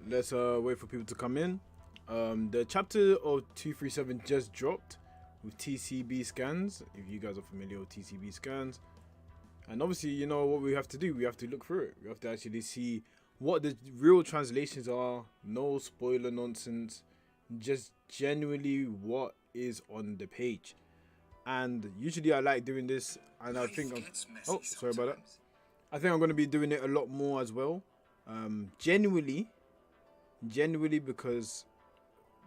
let's wait for people to come in. The chapter of 237 just dropped with TCB scans, if you guys are familiar with TCB scans. And obviously, you know what we have to do, we have to look through it. We have to actually see what the real translations are, no spoiler nonsense, just genuinely what is on the page. And usually I like doing this, and I think oh, sorry about that. I think I'm going to be doing it a lot more as well. Genuinely because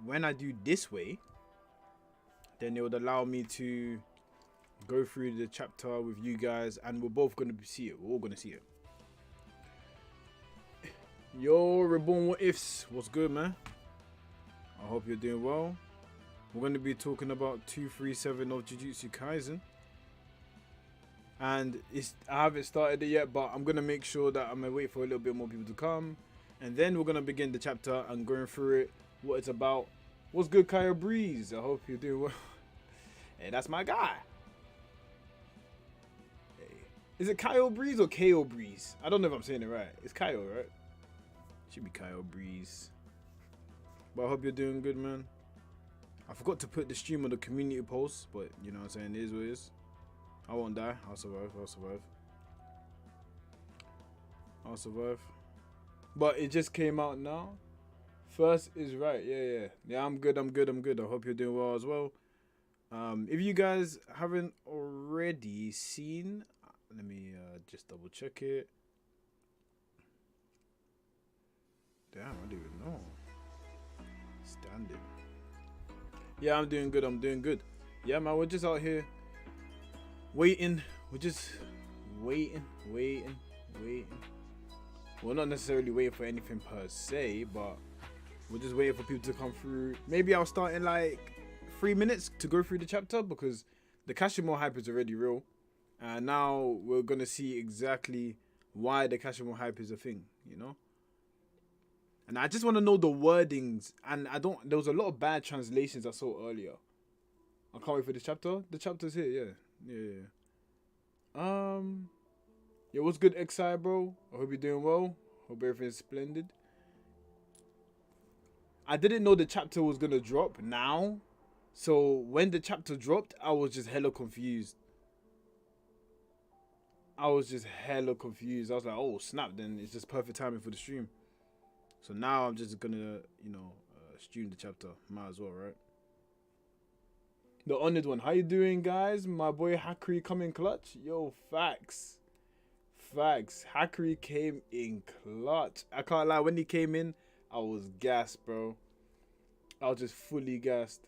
when I do this way, then it would allow me to go through the chapter with you guys, and we're both going to see it. We're all going to see it. Yo, Reborn What Ifs, what's good, man? I hope you're doing well. We're going to be talking about 237 of Jujutsu Kaisen. And I haven't started it yet, but I'm going to make sure that I'm going to wait for a little bit more people to come. And then we're going to begin the chapter and going through it, what it's about. What's good, Kyle Breeze? I hope you're doing well. Hey, that's my guy. Hey. Is it Kyle Breeze or KO Breeze? I don't know if I'm saying it right. It's Kyle, right? Should be Kyle Breeze. But I hope you're doing good, man. I forgot to put the stream on the community post, but you know what I'm saying, it is what it is. I won't die. I'll survive. I'll survive. But it just came out now. First is right. Yeah, I'm good. I hope you're doing well as well. If you guys haven't already seen, let me just double check it. Damn, I don't even know. Standing. Yeah, I'm doing good. Yeah, man, we're just out here waiting. We're just waiting. We're not necessarily waiting for anything per se, but we're just waiting for people to come through. Maybe I'll start in like 3 minutes to go through the chapter, because the Kashimo hype is already real. And now we're going to see exactly why the Kashimo hype is a thing, you know? And I just want to know the wordings. And there was a lot of bad translations I saw earlier. I can't wait for this chapter. The chapter's here, yeah. Yeah, what's good, Exile, bro? I hope you're doing well. Hope everything's splendid. I didn't know the chapter was gonna drop now. So when the chapter dropped, I was just hella confused. I was like, oh snap, then it's just perfect timing for the stream. So now I'm just gonna, stream the chapter. Might as well, right? The honored one. How you doing, guys? My boy Hakri coming clutch. Yo, facts. Hakri came in clutch. I can't lie. When he came in, I was gassed, bro. I was just fully gassed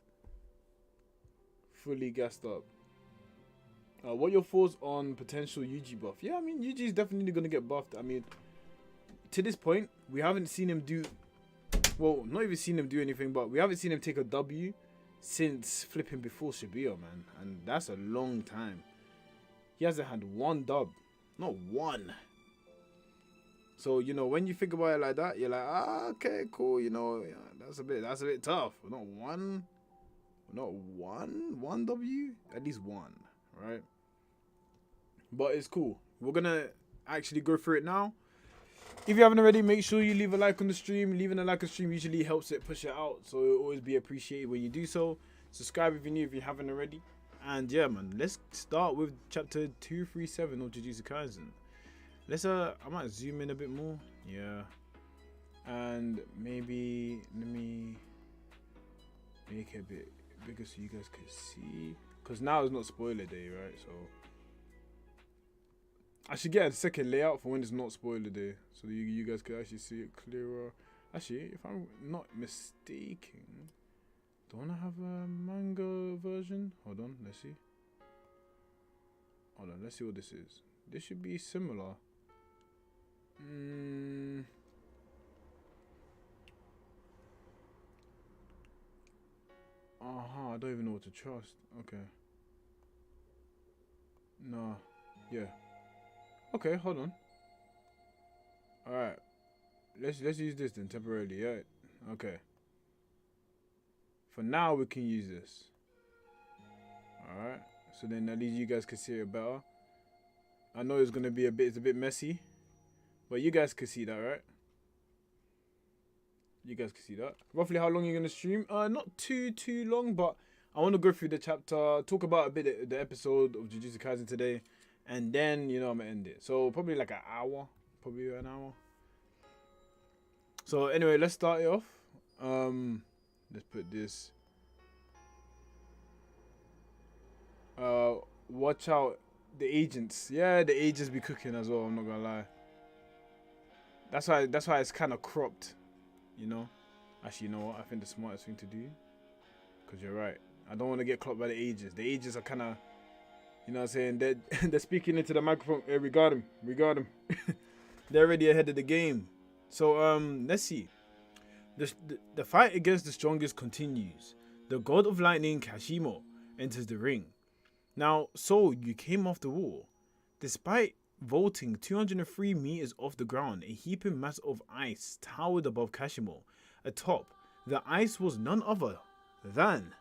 up. What are your thoughts on potential Yuji buff? Yeah, I mean, Yuji is definitely gonna get buffed. I mean, to this point, we haven't seen him do, well, not even seen him do anything, but we haven't seen him take a W since flipping before Shibuya, man. And that's a long time. He hasn't had one dub. Not one. So, when you think about it like that, you're like, okay, cool, that's a bit tough. Not one W? At least one, right? But it's cool. We're gonna actually go through it now. If you haven't already, make sure you leave a like on the stream. Leaving a like on the stream usually helps it push it out, so it'll always be appreciated when you do so. Subscribe if you're new, if you haven't already. And yeah, man, let's start with chapter 237 of Jujutsu Kaisen. I might zoom in a bit more. Yeah. And maybe let me make it a bit bigger so you guys can see. Because now it's not spoiler day, right? So I should get a second layout for when it's not spoiler day, so that you guys can actually see it clearer. Actually, if I'm not mistaken, don't I have a manga version? Hold on, let's see. Let's see what this is. This should be similar. I don't even know what to trust. Okay. No. Yeah. Okay, hold on. Alright. Let's use this then temporarily, yeah. Okay. For now we can use this. Alright. So then at least you guys can see it better. I know it's gonna be it's a bit messy. But you guys can see that, right? You guys can see that. Roughly how long you're gonna stream? Not too long, but I want to go through the chapter, talk about a bit of the episode of Jujutsu Kaisen today, and then I'm gonna end it. So probably like an hour, So anyway, let's start it off. Let's put this. Watch out, the agents. Yeah, the agents be cooking as well. I'm not gonna lie. That's why it's kind of cropped. Actually, you know what? I think the smartest thing to do, because you're right. I don't want to get clocked by the agents. The agents are kind of, what I'm saying, they're speaking into the microphone. Hey, we got him. They're already ahead of the game. So let's see. The fight against the strongest continues. The god of lightning, Kashimo, enters the ring. Now, so you came off the wall. Despite vaulting 203 meters off the ground, a heaping mass of ice towered above Kashimo. Atop, the ice was none other than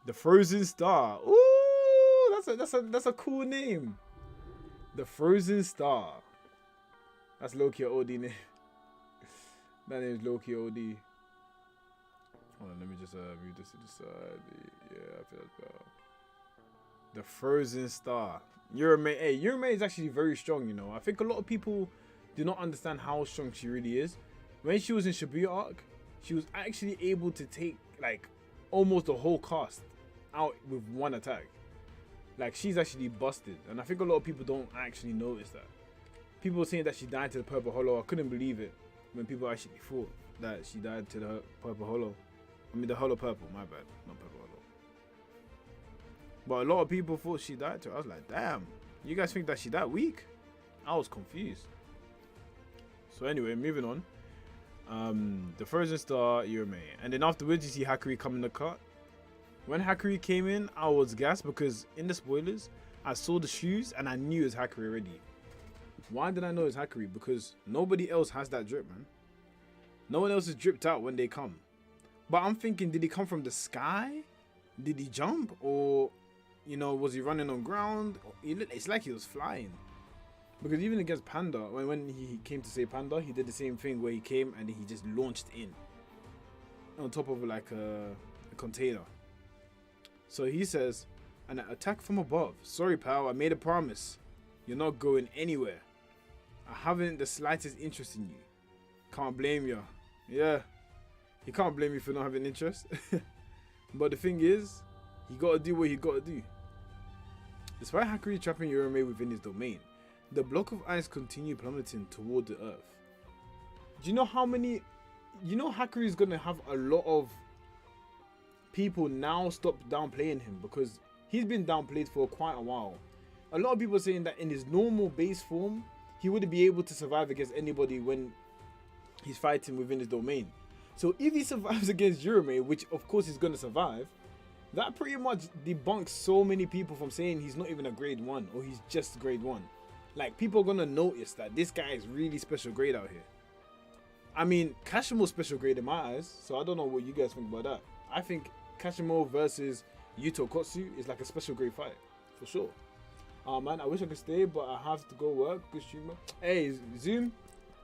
the Frozen Star. Ooh, that's a cool name. The Frozen Star. That's low-key OD name. That name is low-key OD. Hold on, let me just move this to the side. Yeah, I feel that's better. The Frozen Star. Yurime. Hey, Yurime is actually very strong, I think a lot of people do not understand how strong she really is. When she was in Shibuya arc, she was actually able to take like almost the whole cast out with one attack. Like, she's actually busted, and I think a lot of people don't actually notice that. People were saying that she died to the Purple Hollow. I couldn't believe it when people actually thought that she died to the Purple Hollow. I mean the Hollow Purple, my bad, not Purple Hollow. But a lot of people thought she died to her. I was like, damn, you guys think that she that weak? I was confused. So anyway, moving on. The Frozen Star, Yurime. And then afterwards, you see Hakuri come in the cut. When Hakuri came in, I was gassed because in the spoilers, I saw the shoes and I knew it was Hakuri already. Why did I know it's Hakuri? Because nobody else has that drip, man. No one else is dripped out when they come. But I'm thinking, did he come from the sky? Did he jump? Or, was he running on ground? It's like he was flying. Because even against Panda, when he came to save Panda, he did the same thing where he came and he just launched in. On top of like a container. So he says, an attack from above. Sorry, pal, I made a promise. You're not going anywhere. I haven't the slightest interest in you. Can't blame you. Yeah. He can't blame you for not having interest. But the thing is, he gotta do what he gotta do. Despite Hakuri trapping Yurime within his domain, the block of ice continued plummeting toward the earth. Do you know how many... Hakuri is gonna have a lot of people now stop downplaying him because he's been downplayed for quite a while. A lot of people are saying that in his normal base form, he wouldn't be able to survive against anybody when he's fighting within his domain. So if he survives against Yurime, which of course he's going to survive, that pretty much debunks so many people from saying he's not even a grade 1 or he's just grade 1. Like, people are going to notice that this guy is really special grade out here. I mean, Kashimo's special grade in my eyes, so I don't know what you guys think about that. I think Kashimo versus Yuto Kotsu is like a special grade fight, for sure. Man, I wish I could stay, but I have to go work. Good streamer. Hey, Zoom,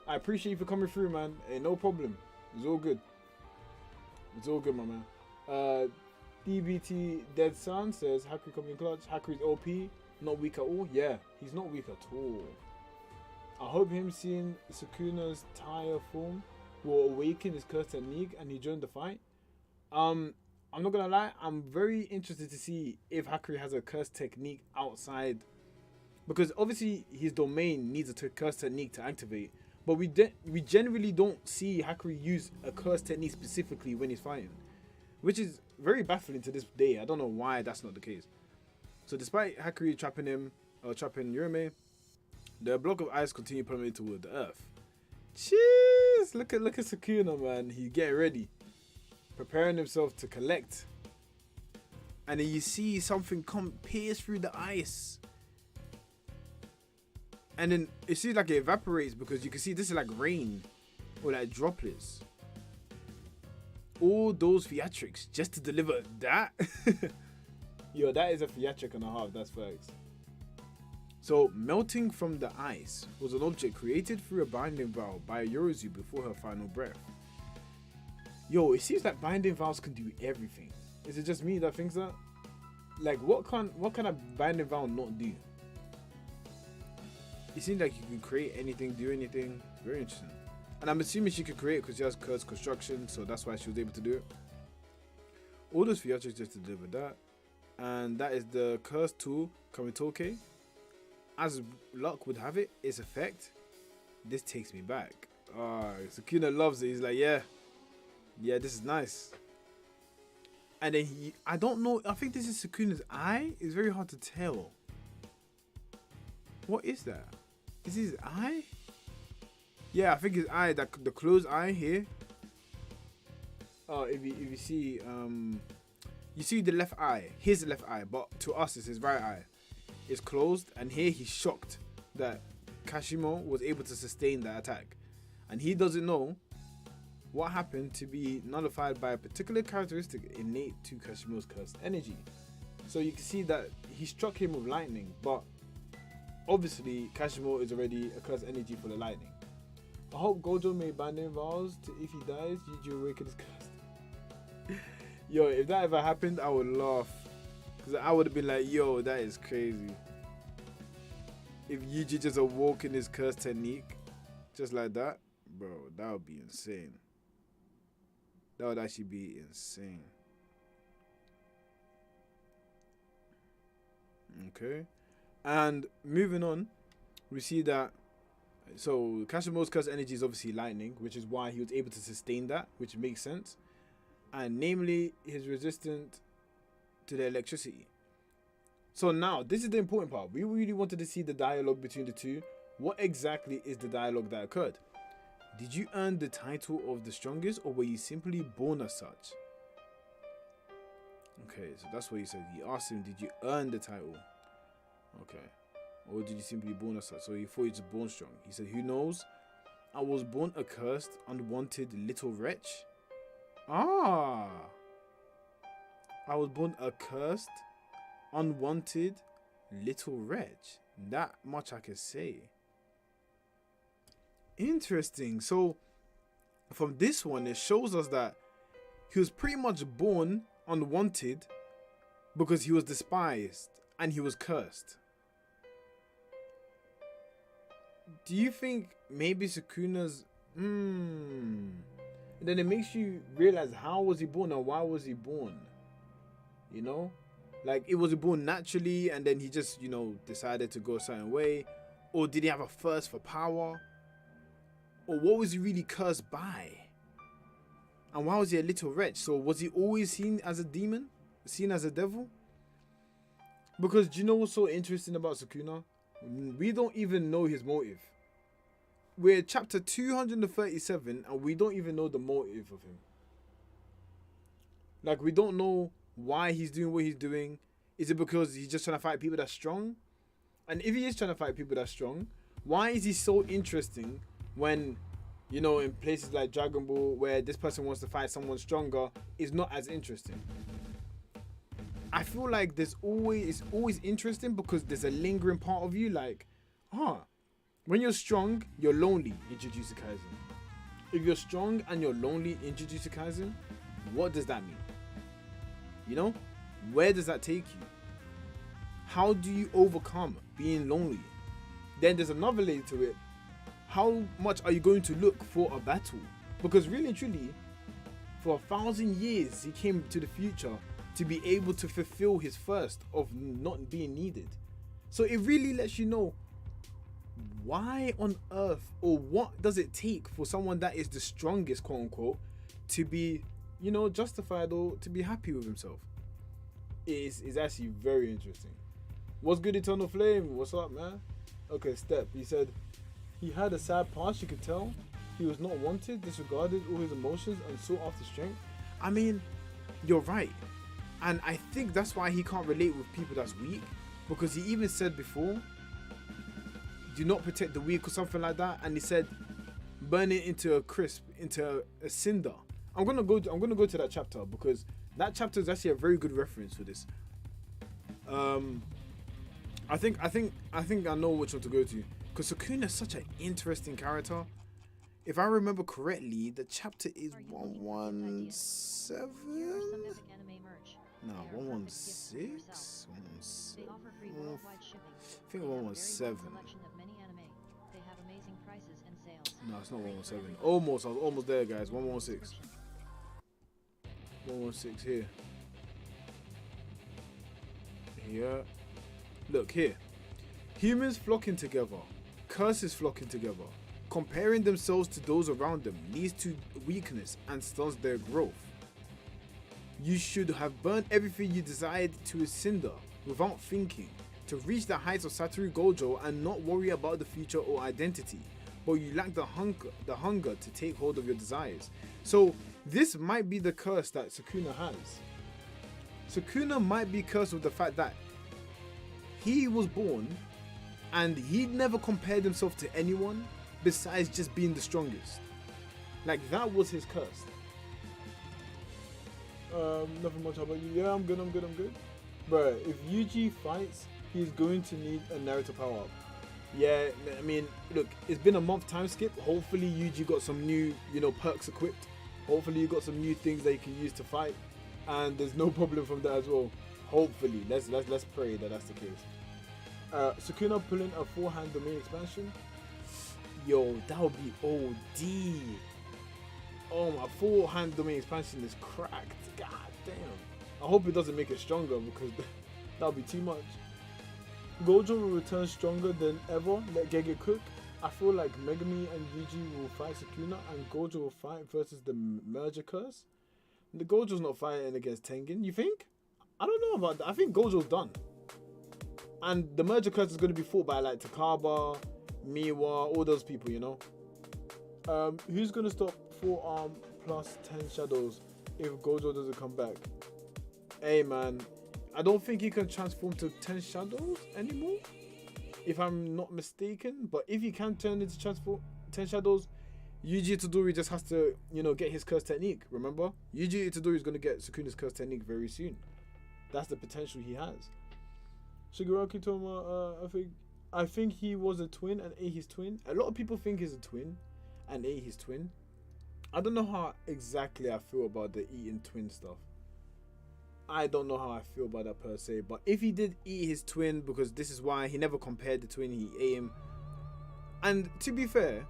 I appreciate you for coming through, man. Hey, no problem. It's all good. It's all good, my man. DBT Dead Sun says, Hakuri coming clutch. Hakuri's OP, not weak at all. Yeah, he's not weak at all. I hope him seeing Sukuna's tire form will awaken his curse technique and he joined the fight. I'm not gonna lie, I'm very interested to see if Hakuri has a curse technique outside, because obviously his domain needs a curse technique to activate, but we generally don't see Hakuri use a curse technique specifically when he's fighting, which is very baffling to this day. I don't know why that's not the case. So despite Hakuri trapping Yurime, the block of ice continued plummeting toward the earth. Cheers! Look at Sukuna, man. He's getting ready, preparing himself to collect. And then you see something pierce through the ice. And then it seems like it evaporates because you can see this is like rain or like droplets. All those theatrics just to deliver that. Yo, that is a theatric and a half. That's facts. So, melting from the ice was an object created through a binding vow by Yorozu before her final breath. Yo, it seems like binding vows can do everything. Is it just me that thinks that? Like, what can a binding vow not do? It seems like you can create anything, do anything. Very interesting. And I'm assuming she could create because she has cursed construction, so that's why she was able to do it. Orders for Yachi just to deliver that. And that is the cursed tool, Kamitoke. As luck would have it, its effect, this takes me back. Sukuna loves it. He's like, yeah, this is nice. And then I don't know, I think this is Sukuna's eye. It's very hard to tell. What is that? Is his eye? Yeah, I think his eye, the closed eye here. Oh, if you see, you see the left eye, his left eye, but to us it's his right eye. It's closed, and here he's shocked that Kashimo was able to sustain that attack. And he doesn't know what happened to be nullified by a particular characteristic innate to Kashimo's cursed energy. So you can see that he struck him with lightning, but obviously Kashimo is already a cursed energy for the lightning. I hope Gojo made binding vows to if he dies, Yuji awaken his cursed. Yo, if that ever happened, I would laugh. Because I would have been like, yo, that is crazy. If Yuji just awoke in his cursed technique, just like that, bro, that would be insane. That would actually be insane. Okay. And moving on, we see that, so Kashimo's cursed energy is obviously lightning, which is why he was able to sustain that, which makes sense. And namely, his resistant to the electricity. So now, this is the important part. We really wanted to see the dialogue between the two. What exactly is the dialogue that occurred? Did you earn the title of the strongest, or were you simply born as such? Okay, so that's what he said. He asked him, did you earn the title? Okay. Or did you simply born as such? So he thought he was born strong. He said, who knows? I was born a cursed, unwanted little wretch. I was born a cursed, unwanted little wretch. That much I can say. Interesting. So from this one, it shows us that he was pretty much born unwanted because he was despised and he was cursed. Do you think maybe Sukuna's then it makes you realize, how was he born and why was he born? You know? Like, it was born naturally and then he just, you know, decided to go a certain way? Or did he have a thirst for power? Or what was he really cursed by? And why was he a little wretch? So was he always seen as a demon? Seen as a devil? Because do you know what's so interesting about Sukuna? We don't even know his motive. We're at chapter 237 and we don't even know the motive of him. Like, we don't know why he's doing what he's doing. Is it because he's just trying to fight people that's strong? And if he is trying to fight people that's strong, why is he so interesting when, you know, in places like Dragon Ball where this person wants to fight someone stronger, is not as interesting? I feel like it's always interesting because there's a lingering part of you like, when you're strong, you're lonely in Jujutsu Kaisen. If you're strong and you're lonely in Jujutsu Kaisen, what does that mean? You know? Where does that take you? How do you overcome being lonely? Then there's another layer to it. How much are you going to look for a battle? Because really and truly, for 1,000 years, he came to the future to be able to fulfill his thirst of not being needed. So it really lets you know, why on earth, or what does it take for someone that is the strongest, quote unquote, to be, you know, justified or to be happy with himself? It's actually very interesting. What's good, Eternal Flame? What's up, man? Okay, Step. He said he had a sad past, you could tell. He was not wanted, disregarded all his emotions, and sought after strength. I mean, you're right. And I think that's why he can't relate with people that's weak. Because he even said before, do not protect the weak or something like that. And he said, burn it into a crisp, into a cinder. I'm gonna go to that chapter because that chapter is actually a very good reference for this. I think I know which one to go to, because Sukuna is such an interesting character. If I remember correctly, the chapter is 117. No, 116. 117. I think 117. No, it's not 117. Almost, I was almost there, guys. 116. 116 here. Yeah. Look here. Humans flocking together. Curses flocking together. Comparing themselves to those around them leads to weakness and stunts their growth. You should have burned everything you desired to a cinder without thinking, to reach the heights of SATORU GOJO and not worry about the future or identity. But you lack the hunger to take hold of your desires. So this might be the curse that Sukuna has. Sukuna might be cursed with the fact that he was born and he never compared himself to anyone besides just being the strongest. Like, that was his curse. Nothing much. How about you? Yeah, I'm good. Bruh, if Yuji fights, he's going to need a Naruto power up. Yeah, I mean, look, it's been a month time skip. Hopefully Yuji got some new, perks equipped. Hopefully you got some new things that you can use to fight, and there's no problem from that as well. Hopefully, let's pray that that's the case. Sukuna pulling a four-hand domain expansion. Yo, that would be OD. Oh, my four-hand domain expansion is cracked. God damn. I hope it doesn't make it stronger, because that would be too much. Gojo will return stronger than ever. Let Gege cook. I feel like Megami and Yuji will fight Sukuna, and Gojo will fight versus the merger curse. The Gojo's not fighting against Tengen, you think? I don't know about that. I think Gojo's done. And the merger curse is going to be fought by like Takaba, Miwa, all those people, Who's going to stop 4-arm plus 10 shadows if Gojo doesn't come back? Hey man, I don't think he can transform to 10 shadows anymore, if I'm not mistaken. But if he can turn into 10 shadows, Yuji Itadori just has to, get his curse technique. Remember, Yuji Itadori is going to get Sukuna's curse technique very soon. That's the potential he has. Shigaraki Toma, I think he was a twin and A his twin. A lot of people think he's a twin and A his twin. I don't know how exactly I feel about the eating twin stuff. I don't know how I feel about that per se, but if he did eat his twin, because this is why he never compared the twin, he ate him. And to be fair,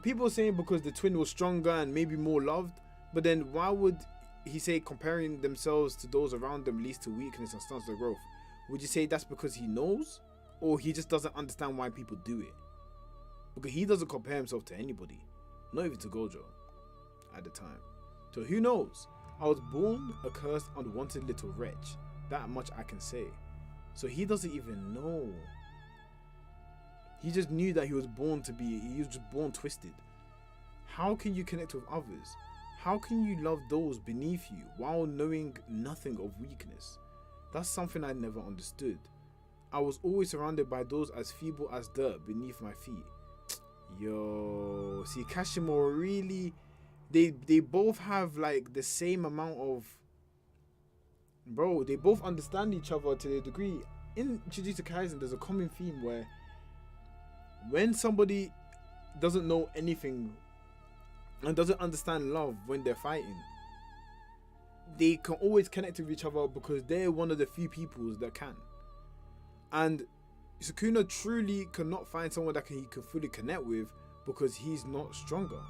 people are saying because the twin was stronger and maybe more loved, but then why would he say comparing themselves to those around them leads to weakness and stunts their growth? Would you say that's because he knows, or he just doesn't understand why people do it? Because he doesn't compare himself to anybody, not even to Gojo at the time. So who knows? I was born a cursed, unwanted little wretch. That much I can say. So he doesn't even know. He just knew that he was just born twisted. How can you connect with others? How can you love those beneath you while knowing nothing of weakness? That's something I never understood. I was always surrounded by those as feeble as dirt beneath my feet. Yo, see, Kashimo really... They both have like the same amount of... Bro, they both understand each other to a degree. In Jujutsu Kaisen, there's a common theme where when somebody doesn't know anything and doesn't understand love when they're fighting, they can always connect with each other because they're one of the few people that can. And Sukuna truly cannot find someone that he can fully connect with because he's not stronger.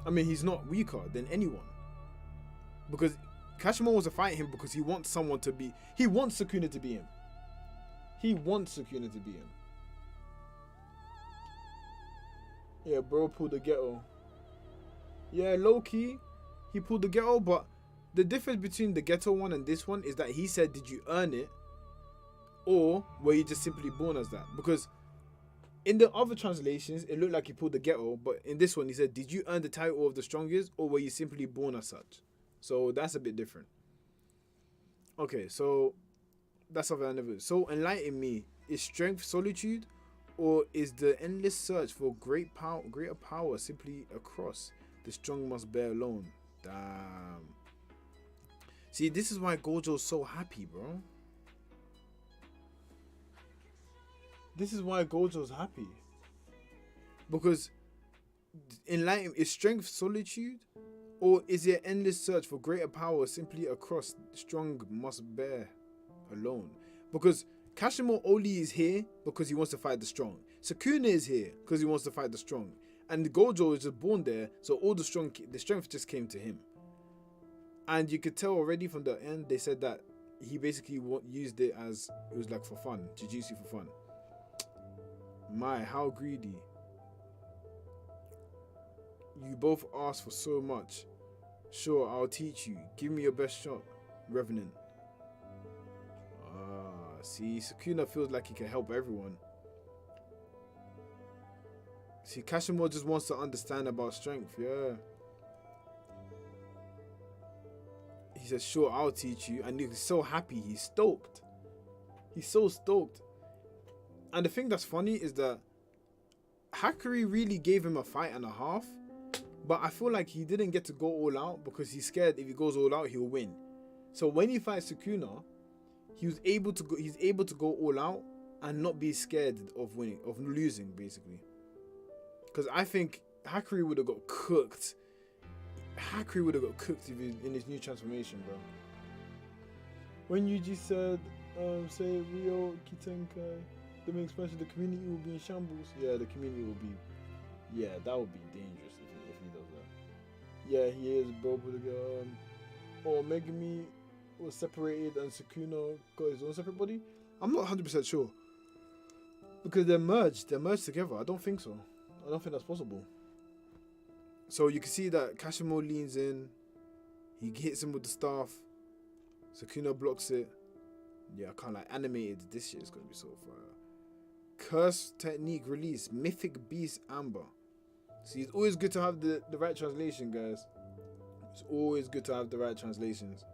I mean, he's not weaker than anyone. Because Kashimo wants to fight him because he wants someone to be... He wants Sukuna to be him. He wants Sukuna to be him. Yeah, bro pulled the ghetto. Yeah, low-key, he pulled the ghetto, but the difference between the ghetto one and this one is that he said, did you earn it? Or were you just simply born as that? Because in the other translations, it looked like he pulled the ghetto, but in this one, he said, did you earn the title of the strongest, or were you simply born as such? So that's a bit different. Okay, so that's something I never... So enlighten me. Is strength solitude, or is the endless search for greater power simply a cross the strong must bear alone? Damn. See, this is why Gojo's so happy, bro. This is why Gojo's happy. Because enlightenment is strength solitude, or is it endless search for greater power simply across strong must bear alone? Because Kashimo only is here because he wants to fight the strong. Sukuna is here because he wants to fight the strong. And Gojo is just born there, so all the strength just came to him. And you could tell already from the end, they said that he basically used it as, it was like for fun, jujutsu for fun. My, how greedy. You both asked for so much. Sure, I'll teach you. Give me your best shot, Revenant. See, Sukuna feels like he can help everyone. See, Kashimo just wants to understand about strength, yeah. He says, sure, I'll teach you. And he's so happy, he's stoked. He's so stoked. And the thing that's funny is that Hakuri really gave him a fight and a half. But I feel like he didn't get to go all out because he's scared if he goes all out, he'll win. So when he fights Sukuna, he's able to go all out and not be scared of winning, of losing, basically. Because I think Hakuri would have got cooked. Hakuri would have got cooked in his new transformation, bro. When Yuji said, say Rio Kitenkai, the main expansion, the community will be in shambles. Yeah, the community will be. Yeah, that would be dangerous if he does that. Yeah, he is, bro. But Megumi was separated and Sukuna got his own separate body. I'm not 100% sure. Because they're merged together. I don't think so. I don't think that's possible. So you can see that Kashimo leans in. He hits him with the staff. Sukuna blocks it. Yeah, I can't like animated. This shit is gonna be so fire. Curse technique release. Mythic Beast Amber. See, it's always good to have the right translation, guys. It's always good to have the right translations.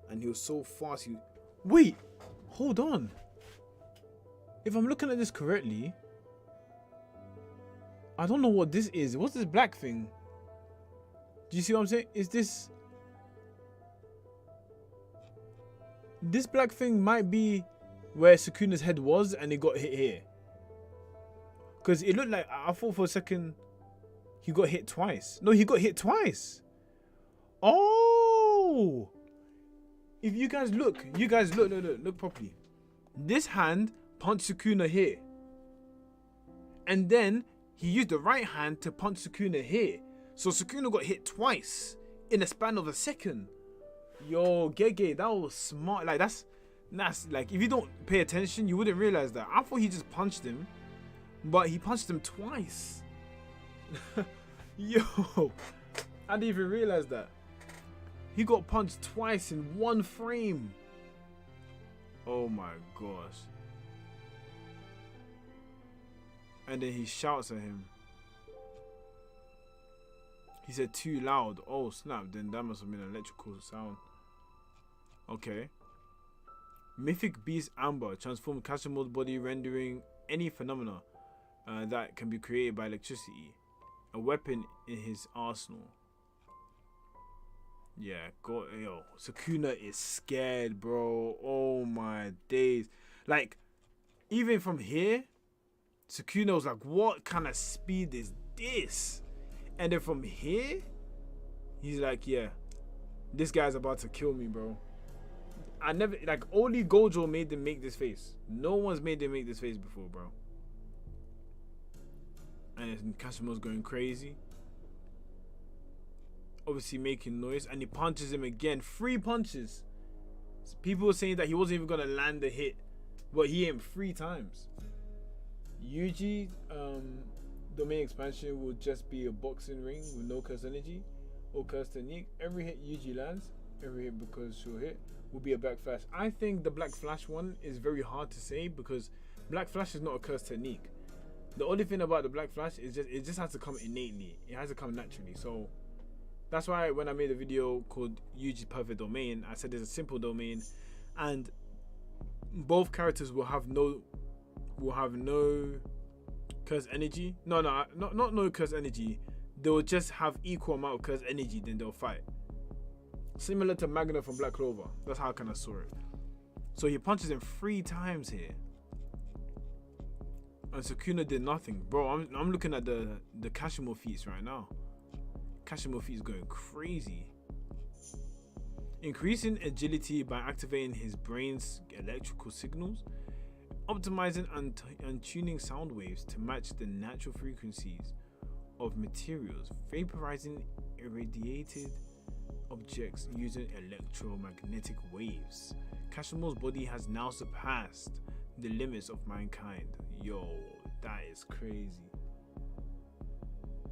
And he was so fast. Wait, hold on. If I'm looking at this correctly, I don't know what this is. What's this black thing? Do you see what I'm saying? Is this... This black thing might be where Sukuna's head was and it got hit here. Because it looked like... I thought for a second he got hit twice. No, he got hit twice. Oh! If you guys look, look properly. This hand punched Sukuna here. And then he used the right hand to punch Sukuna here. So Sukuna got hit twice in a span of a second. Yo, Gege, that was smart. Like, that's like, if you don't pay attention, you wouldn't realize that. I thought he just punched him, but he punched him twice. Yo, I didn't even realize that. He got punched twice in one frame. Oh my gosh. And then he shouts at him. He said too loud. Oh snap, then that must have been an electrical sound. Okay. Mythic Beast Amber transformed Kashimo's body, rendering any phenomena that can be created by electricity a weapon in his arsenal. Yeah, yo, Sukuna is scared, bro. Oh my days. Like, even from here, Sukuna was like, what kind of speed is this? And then from here, he's like, yeah, this guy's about to kill me, bro. I never, like, only Gojo made them make this face. No one's made them make this face before, bro. And Kashimo's going crazy. Obviously making noise, and he punches him again. 3 punches. People were saying that he wasn't even gonna land the hit, but he hit him 3 times. Yuji, domain expansion will just be a boxing ring with no curse energy or curse technique. Every hit Yuji lands, every hit because she'll hit, will be a black flash. I think the black flash one is very hard to say because black flash is not a curse technique. The only thing about the black flash is it just has to come innately. It has to come naturally. So that's why when I made a video called Yuji's Perfect Domain, I said there's a simple domain, and both characters will have no curse energy. Not no curse energy. They'll just have equal amount of curse energy, then they'll fight. Similar to Magna from Black Clover. That's how I kind of saw it. So he punches him 3 times here. and Sukuna did nothing. Bro, I'm looking at the Kashimo feats right now. Kashimo feats going crazy. Increasing agility by activating his brain's electrical signals, optimizing and tuning sound waves to match the natural frequencies of materials, vaporizing irradiated objects using electromagnetic waves. Kashimo's body has now surpassed the limits of mankind. Yo, that is crazy.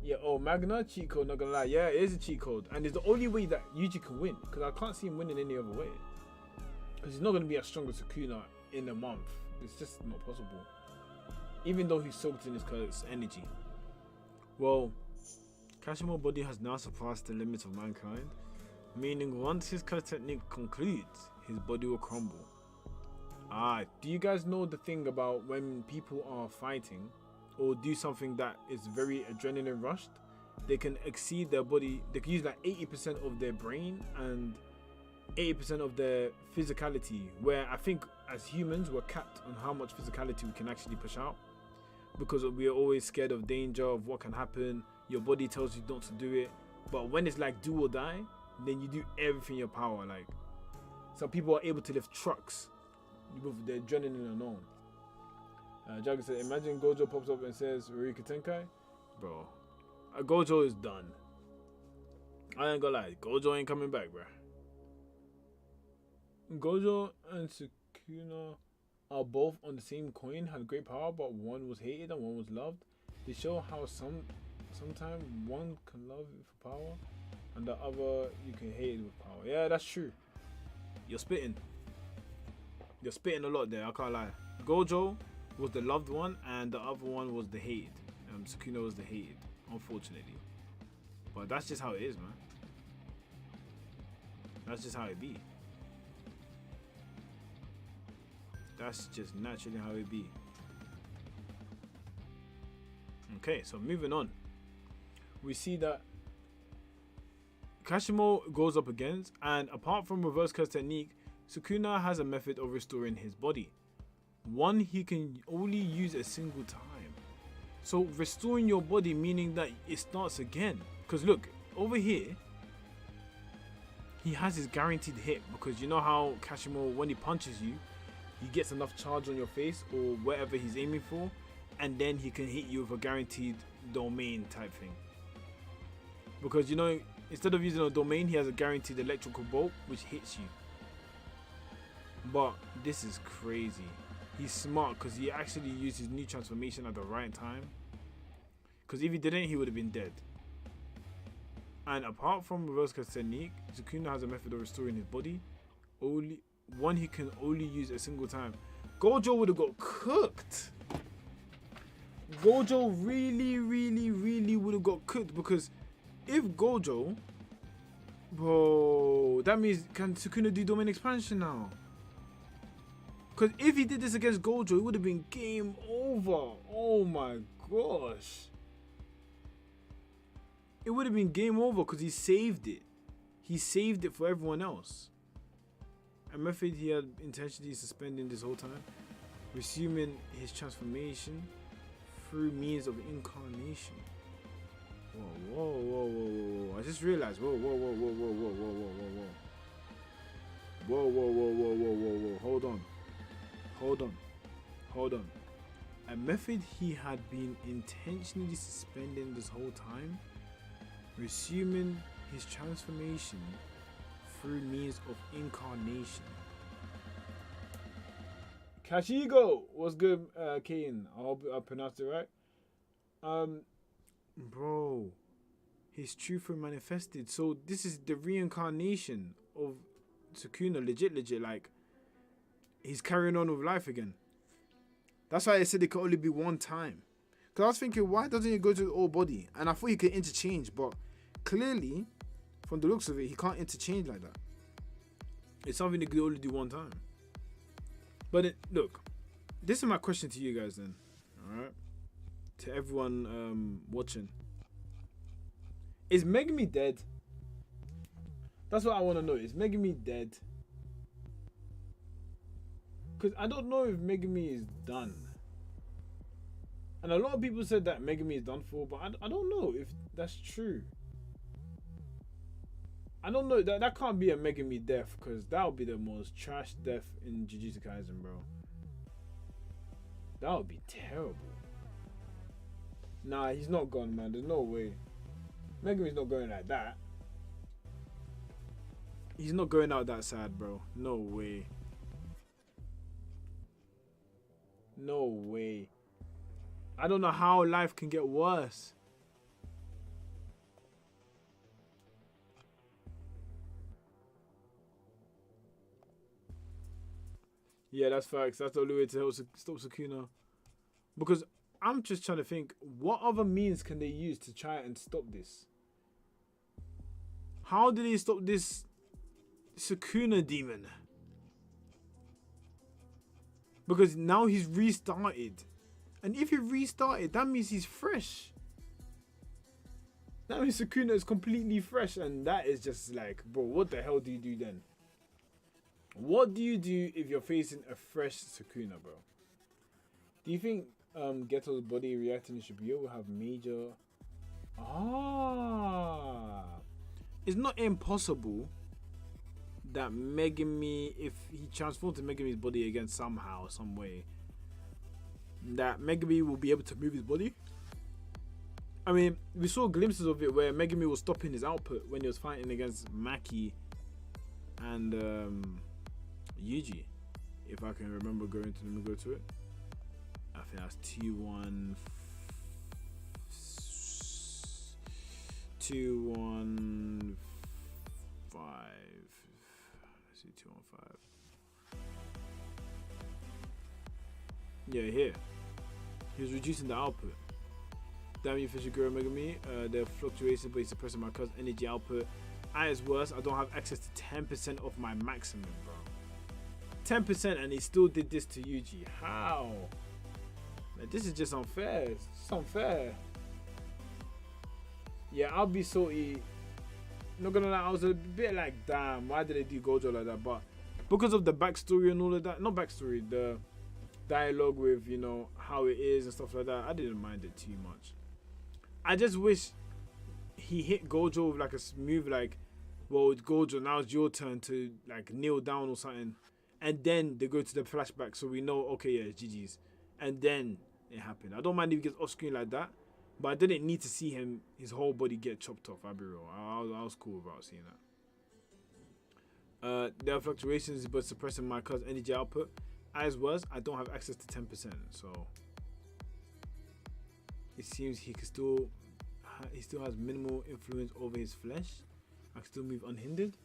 Yeah, oh, Magna cheat code, not gonna lie. Yeah, it is a cheat code, and it's the only way that Yuji can win, because I can't see him winning any other way. Because he's not gonna be as strong as Sukuna in a month. It's just not possible. Even though he's soaked in his curse energy. Well, Kashimo's body has now surpassed the limits of mankind, meaning once his curse technique concludes, his body will crumble. Do you guys know the thing about when people are fighting or do something that is very adrenaline rushed, they can exceed their body, they can use like 80% of their brain and 80% of their physicality, where I think as humans we're capped on how much physicality we can actually push out, because we are always scared of danger, of what can happen. Your body tells you not to do it, but when it's like do or die, then you do everything in your power. Like some people are able to lift trucks with the adrenaline alone. Jaga said, imagine Gojo pops up and says Rika Tenkai. Bro, Gojo is done. I ain't gonna lie, Gojo ain't coming back, bro. Gojo and Sukuna are both on the same coin, had great power, but one was hated and one was loved. They show how sometimes one can love it for power and the other you can hate it with power. Yeah, that's true. You're spitting a lot there, I can't lie. Gojo was the loved one and the other one was the hated. Sukuna was the hated, unfortunately. But that's just how it is, man. That's just how it be. That's just naturally how it be. Okay, so moving on. We see that Kashimo goes up against, and apart from reverse curse technique, Sukuna has a method of restoring his body. One he can only use a single time. So restoring your body meaning that it starts again. Because look, over here, he has his guaranteed hit, because you know how Kashimo, when he punches you, he gets enough charge on your face or wherever he's aiming for, and then he can hit you with a guaranteed domain type thing. Because you know, instead of using a domain, he has a guaranteed electrical bolt which hits you. But this is crazy. He's smart because he actually used his new transformation at the right time. Because if he didn't, he would have been dead. And apart from reverse curse technique, Sukuna has a method of restoring his body. Only one he can only use a single time. Gojo would have got cooked. Gojo really would have got cooked, because if Gojo, bro, that means can Sukuna do domain expansion now? Because if he did this against Gojo, it would have been game over. Oh my gosh. It would have been game over because he saved it. He saved it for everyone else. A method he had intentionally suspending this whole time. Resuming his transformation through means of incarnation. Whoa. I just realized. Whoa. Hold on. A method he had been intentionally suspending this whole time, resuming his transformation through means of incarnation. Kashigo, what's good, Kane? I hope I pronounced it right. Bro, his truth manifested. So this is the reincarnation of Sukuna, legit, like he's carrying on with life again. That's why I said it could only be one time. Because I was thinking, why doesn't he go to the old body? And I thought he could interchange, but clearly, from the looks of it, he can't interchange like that. It's something he could only do one time. But look, this is my question to you guys then, alright? To everyone watching. Is Megumi dead? That's what I want to know. Is Megumi dead? Because I don't know if Megumi is done. And a lot of people said that Megami is done for, but I don't know if that's true. I don't know. That can't be a Megami death, because that would be the most trash death in Jujutsu Kaisen, bro. That would be terrible. Nah, he's not gone, man. There's no way. Megami's not going like that. He's not going out that sad, bro. No way. No way. I don't know how life can get worse. Yeah, that's facts. That's the only way to help stop Sukuna. Because I'm just trying to think, what other means can they use to try and stop this? How did he stop this Sukuna demon? Because now he's restarted. And if he restarted, that means he's fresh. That means Sukuna is completely fresh. And that is just like, bro, what the hell do you do then? What do you do if you're facing a fresh Sukuna, bro? Do you think Geto's body reacting to Shibuya will have major... It's not impossible that Megami, if he transforms to Megami's body again somehow, some way, that Megami will be able to move his body. I mean, we saw glimpses of it where Megami was stopping his output when he was fighting against Maki and Yuji. If I can remember let me go to it. I think that's T1... 215. Let's see, 215. Yeah, here. He was reducing the output. Damn you, Fishiguro Megami. The fluctuations, but he's suppressing my cousin's energy output. At its worst, I don't have access to 10% of my maximum, bro. 10%, and he still did this to Yuji. How? Man, this is just unfair. It's just unfair. Yeah, I'll be salty. Not gonna lie, I was a bit like, damn, why did they do Gojo like that? But because of the backstory and all of that, not backstory, the dialogue with, you know, how it is and stuff like that, I didn't mind it too much. I just wish he hit Gojo with like a smooth, like, well, Gojo, now it's your turn to like kneel down or something, and then they go to the flashback so we know, okay, yeah, it's GG's, and then it happened. I don't mind if he gets off screen like that. But I didn't need to see his whole body get chopped off. I'll be real. I was cool about seeing that. There are fluctuations, but suppressing my cousin's energy output. As was, I don't have access to 10%. So it seems he still has minimal influence over his flesh. I can still move unhindered.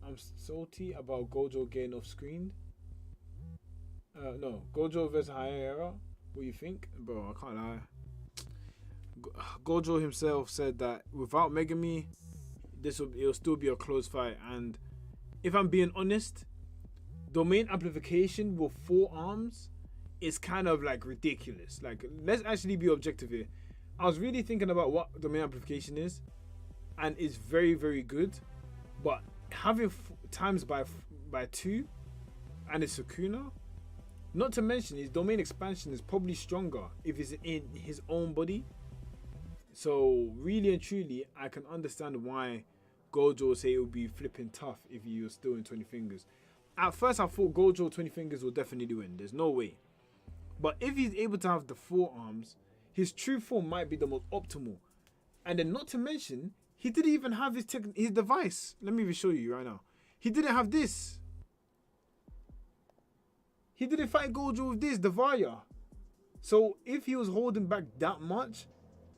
I'm salty about Gojo getting off screen. No, Gojo versus Hayara. What do you think, bro? I can't lie. Gojo himself said that without Megami, it'll still be a close fight. And if I'm being honest, domain amplification with 4 arms is kind of like ridiculous. Like, let's actually be objective here. I was really thinking about what domain amplification is, and it's very, very good. But having times by 2 and it's Sukuna, not to mention his domain expansion is probably stronger if it's in his own body. So really and truly, I can understand why Gojo would say it would be flipping tough if he was still in 20 fingers. At first, I thought Gojo 20 fingers will definitely win. There's no way. But if he's able to have the 4 arms, his true form might be the most optimal. And then not to mention, he didn't even have his device. Let me even show you right now. He didn't have this. He didn't fight Gojo with this, the Vaya. So if he was holding back that much,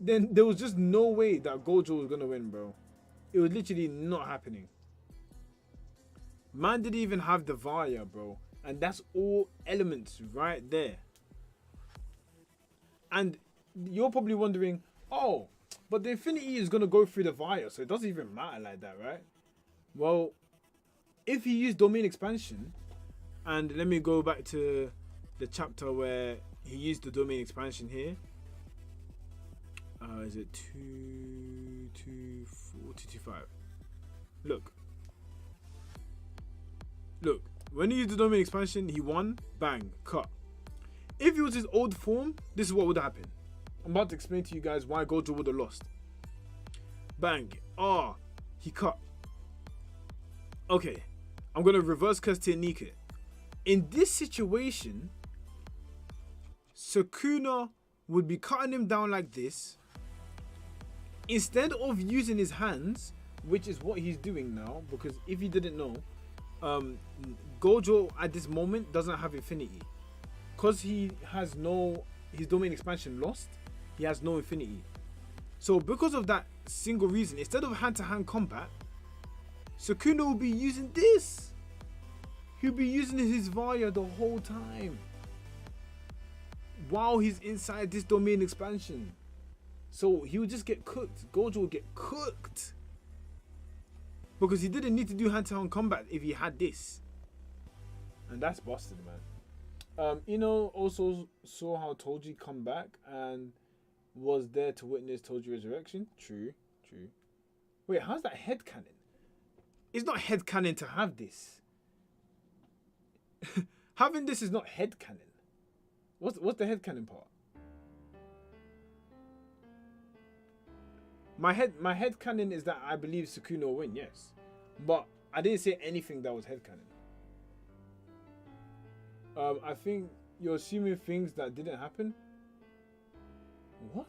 then there was just no way that Gojo was gonna win, bro. It was literally not happening. Man didn't even have the Vaya, bro. And that's all elements right there. And you're probably wondering, oh, but the Infinity is gonna go through the Vaya, so it doesn't even matter like that, right? Well, if he used domain expansion, and let me go back to the chapter where he used the domain expansion here. Is it 224, 225? Look, when he used the domain expansion, he won, bang, cut. If it was his old form, this is what would happen. I'm about to explain to you guys why Gojo would have lost. Bang. Ah, he cut. Okay, I'm gonna reverse curse Nika. In this situation, Sukuna would be cutting him down like this. Instead of using his hands, which is what he's doing now, because if you didn't know, Gojo at this moment doesn't have infinity. Because he has no, his domain expansion lost, he has no infinity. So because of that single reason, instead of hand-to-hand combat, Sukuna will be using this. He'll be using his Vaya the whole time while he's inside this domain expansion. So he would just get cooked. Gojo would get cooked. Because he didn't need to do hand-to-hand combat if he had this. And that's busted, man. Ino also saw how Toji come back and was there to witness Toji resurrection. True, true. Wait, how's that headcanon? It's not headcanon to have this. Having this is not headcanon. What's the headcanon part? My headcanon is that I believe Sukuna will win, yes. But I didn't say anything that was headcanon. I think you're assuming things that didn't happen. What?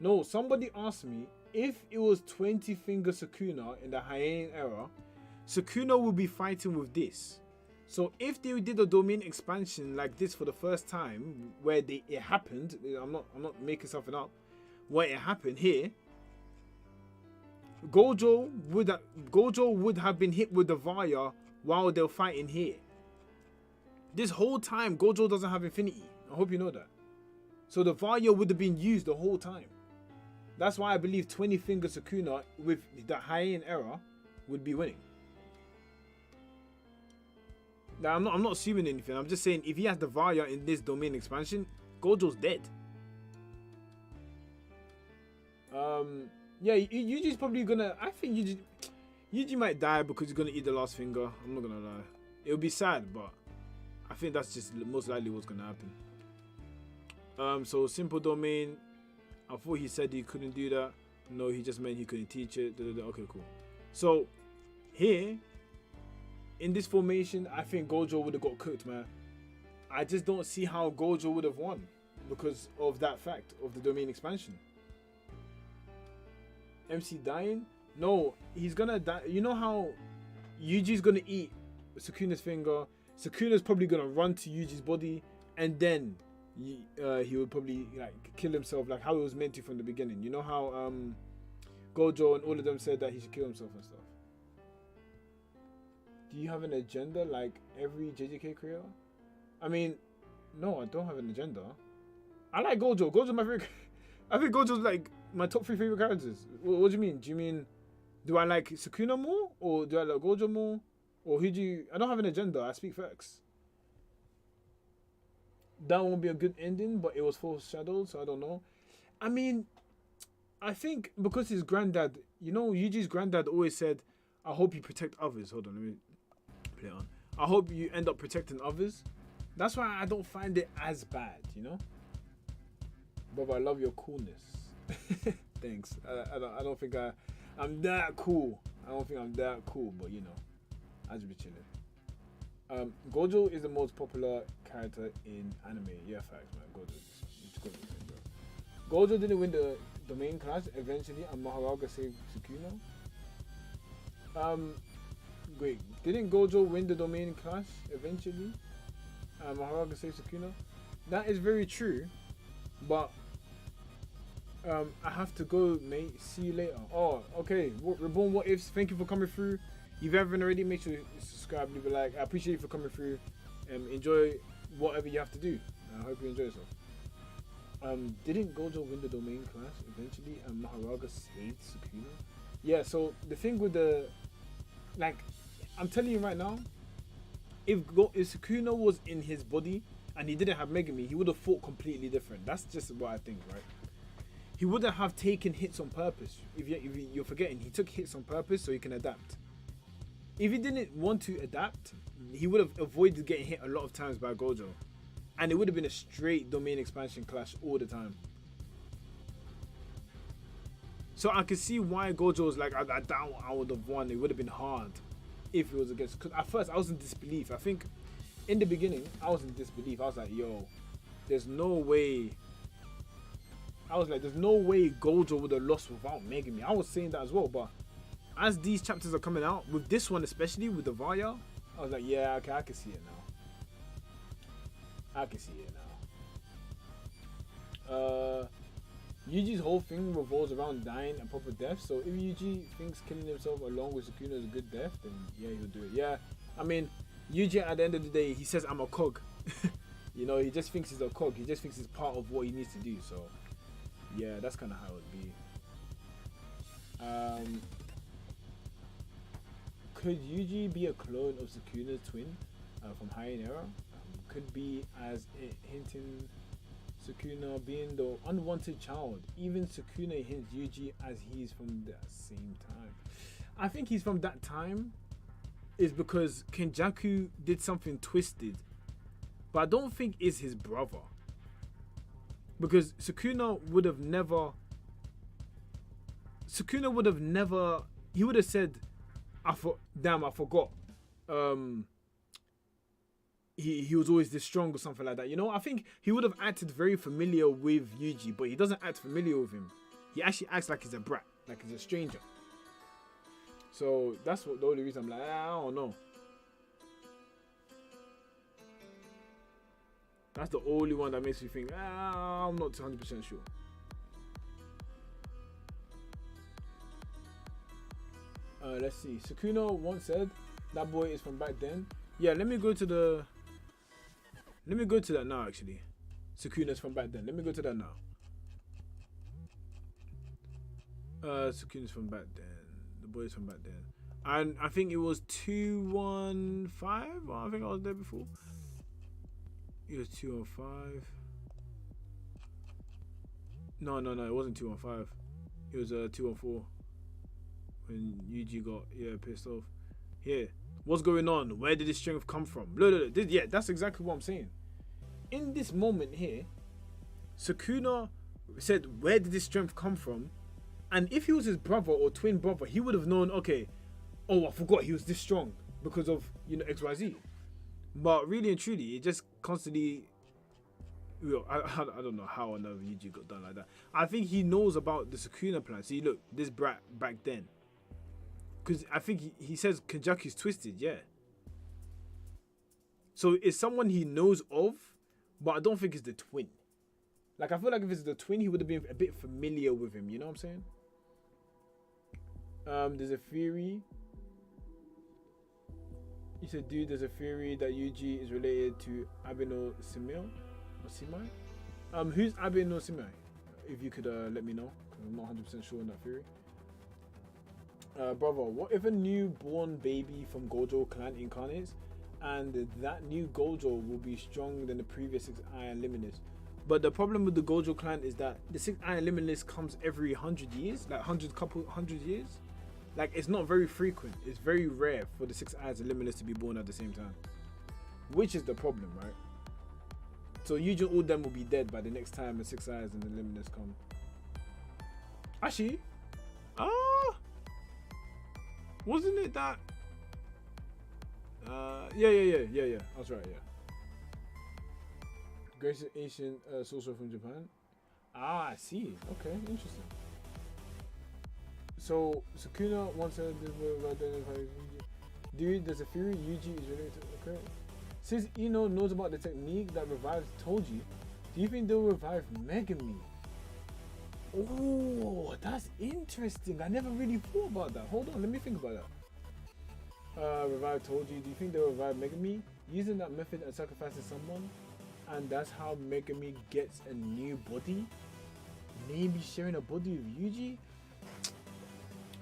No, somebody asked me if it was 20 finger Sukuna in the Heian era, Sukuna would be fighting with this. So if they did a domain expansion like this for the first time, where it happened, I'm not making something up, where it happened here, Gojo would have been hit with the Vaya while they're fighting here. This whole time, Gojo doesn't have infinity. I hope you know that. So the Vaya would have been used the whole time. That's why I believe 20 finger Sukuna with the Heian era would be winning. Now, I'm not assuming anything. I'm just saying if he has the Vaya in this domain expansion, Gojo's dead. Yeah, Yuji's probably gonna. I think Yuji might die because he's gonna eat the last finger. I'm not gonna lie. It'll be sad, but I think that's just most likely what's gonna happen. So simple domain. I thought he said he couldn't do that. No, he just meant he couldn't teach it. Okay, cool. So here, in this formation, I think Gojo would have got cooked, man. I just don't see how Gojo would have won because of that fact of the domain expansion. MC dying? No, he's gonna die. You know how Yuji's gonna eat Sukuna's finger. Sukuna's probably gonna run to Yuji's body, and then he would probably like kill himself, like how it was meant to from the beginning. You know how Gojo and all of them said that he should kill himself and stuff. Do you have an agenda like every JJK creator? I mean, no, I don't have an agenda. I like Gojo. Gojo's my favorite. I think Gojo's like my top 3 favorite characters. What do you mean? Do you mean, do I like Sukuna more? Or do I like Gojo more? Or who do you... I don't have an agenda. I speak facts. That won't be a good ending, but it was foreshadowed, so I don't know. I mean, I think because his granddad... You know, Yuji's granddad always said, I hope you protect others. Hold on, let me play it on. I hope you end up protecting others. That's why I don't find it as bad, you know? But I love your coolness. Thanks. I don't think I'm that cool. I don't think I'm that cool, but you know, I just be chilling. Gojo is the most popular character in anime. Yeah, facts, man. Gojo didn't win the domain clash eventually, and Maharaga saved Sukuna. Wait, didn't Gojo win the domain clash eventually? Maharaga saved Sukuna. That is very true, but I have to go, mate. See you later. Oh, okay. Reborn What Ifs, thank you for coming through. If you haven't already, make sure you subscribe, leave a like. I appreciate you for coming through. Enjoy whatever you have to do. I hope you enjoy yourself. Didn't Gojo win the domain clash eventually and Maharaga saved Sukuna? Yeah, so the thing with the... Like, I'm telling you right now, if Sukuna was in his body and he didn't have Megami, he would have fought completely different. That's just what I think, right? He wouldn't have taken hits on purpose. If you're forgetting, he took hits on purpose so he can adapt. If he didn't want to adapt, he would have avoided getting hit a lot of times by Gojo. And it would have been a straight domain expansion clash all the time. So I could see why Gojo was like, I doubt I would have won. It would have been hard if it was against. Because at first I was in disbelief. I think in the beginning I was in disbelief. I was like, yo, there's no way. I was like, there's no way Gojo would have lost without Megami. I was saying that as well. But as these chapters are coming out, with this one especially, with the Vaya, I was like, yeah, okay, I can see it now. I can see it now. Yuji's whole thing revolves around dying and proper death. So if Yuji thinks killing himself along with Sukuna is a good death, then yeah, he'll do it. Yeah, I mean, Yuji at the end of the day, he says, I'm a cog. You know, he just thinks he's a cog. He just thinks it's part of what he needs to do. So yeah, that's kind of how it would be. Could Yuji be a clone of Sukuna's twin from High Era? Could be, as it hinting Sukuna being the unwanted child. Even Sukuna hints Yuji as he's from the same time. I think he's from that time is because Kenjaku did something twisted, but I don't think it's his brother, because Sukuna would have never, he would have said, damn, I forgot. He was always this strong or something like that. You know, I think he would have acted very familiar with Yuji, but he doesn't act familiar with him. He actually acts like he's a brat, like he's a stranger. So that's what the only reason I'm like, I don't know. That's the only one that makes me think, I'm not 100% sure. Let's see. Sukuna once said that boy is from back then. Yeah, let me go to that now, actually. Sukuna's from back then. Let me go to that now. Sukuna's from back then. The boy's from back then. And I think it was 215. I think I was there before. It was 215. No, it wasn't 215. It was 214. When Yuji got pissed off. Here. What's going on? Where did this strength come from? Look. Yeah, that's exactly what I'm saying. In this moment here, Sukuna said, where did this strength come from? And if he was his brother or twin brother, he would have known, okay, oh, I forgot he was this strong because of, you know, XYZ. But really and truly, it just constantly, I don't know how another Yuji got done like that. I think he knows about the Sukuna plan. See, look, this brat back then. Because I think he says Kenjaku's twisted, yeah. So it's someone he knows of, but I don't think it's the twin. Like, I feel like if it's the twin, he would have been a bit familiar with him, you know what I'm saying? There's a theory. He said, dude, there's a theory that Yuji is related to Abe no Simei or Simai. Who's Abe no Simei? If you could let me know, because I'm not 100% sure on that theory. Brother, what if a newborn baby from Gojo clan incarnates, and that new Gojo will be stronger than the previous 6 Iron Limitless? But the problem with the Gojo clan is that the 6 Iron Limitless comes every 100 years, like 100 years. Like, it's not very frequent. It's very rare for the 6 Eyes and Limitless to be born at the same time, which is the problem, right? So usually all them will be dead by the next time the 6 Eyes and the Limitless come. Actually, wasn't it that? Yeah. I was right. Yeah. Greatest ancient sorcerer from Japan. I see. Okay, interesting. So Sukuna once said this will identify Yuji. Dude, there's a theory Yuji is related to. Okay. Since Ino knows about the technique that revives Toji, do you think they'll revive Megami? Oh, that's interesting. I never really thought about that. Hold on, let me think about that. Revive Toji. Do you think they'll revive Megami? Using that method and sacrificing someone, and that's how Megami gets a new body? Maybe sharing a body with Yuji?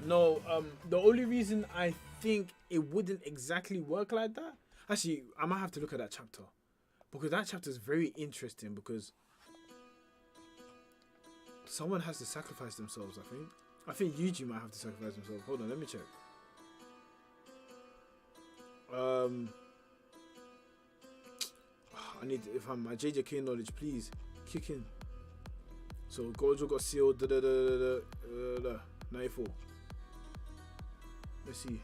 No, the only reason I think it wouldn't exactly work like that, actually, I might have to look at that chapter, because that chapter is very interesting, because someone has to sacrifice themselves. I think Yuji might have to sacrifice himself. Hold on, let me check. I need if I'm my JJK knowledge, please kick in. So Gojo got sealed. 94. Let's see.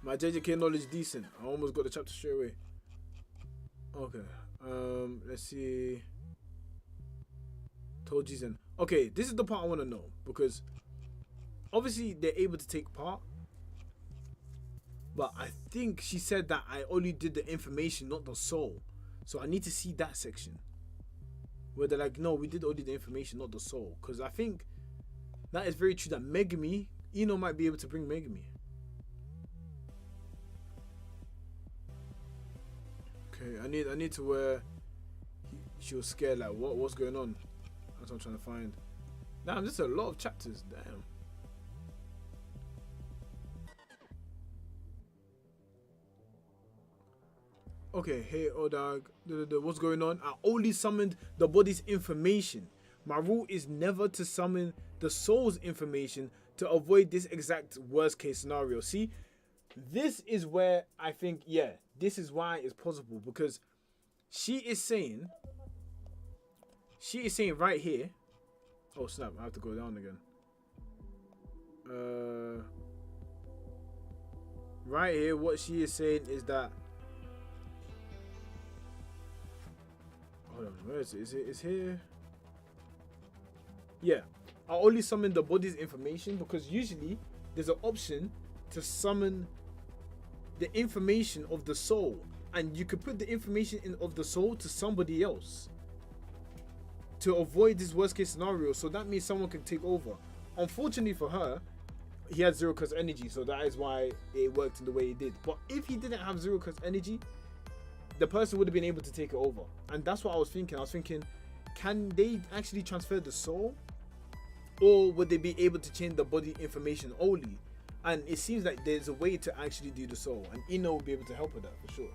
My JJK knowledge decent. I almost got the chapter straight away. Okay. Let's see. Tojizen. Okay, this is the part I want to know because obviously they're able to take part. But I think she said that I only did the information, not the soul. So I need to see that section. Where they're like, no, we did only the information, not the soul. Because I think that is very true that Megumi, Ino might be able to bring Megumi. Okay, I need to where she was scared, like what's going on? That's what I'm trying to find. Damn, there's a lot of chapters, damn. Okay, hey Odag, what's going on? I only summoned the body's information. My rule is never to summon the soul's information to avoid this exact worst case scenario. See, this is where I think, yeah, this is why it's possible because she is saying right here. Oh snap, I have to go down again. Right here, what she is saying is that. Hold on, where is it? It's here. Yeah, I only summon the body's information because usually there's an option to summon the information of the soul, and you could put the information of the soul to somebody else to avoid this worst case scenario. So that means someone can take over. Unfortunately for her, he had zero cause energy, so that is why it worked in the way it did. But if he didn't have zero cause energy, the person would have been able to take it over. And that's what I was thinking. I was thinking, can they actually transfer the soul? Or would they be able to change the body information only? And it seems like there's a way to actually do the soul. And Ino will be able to help with that for sure.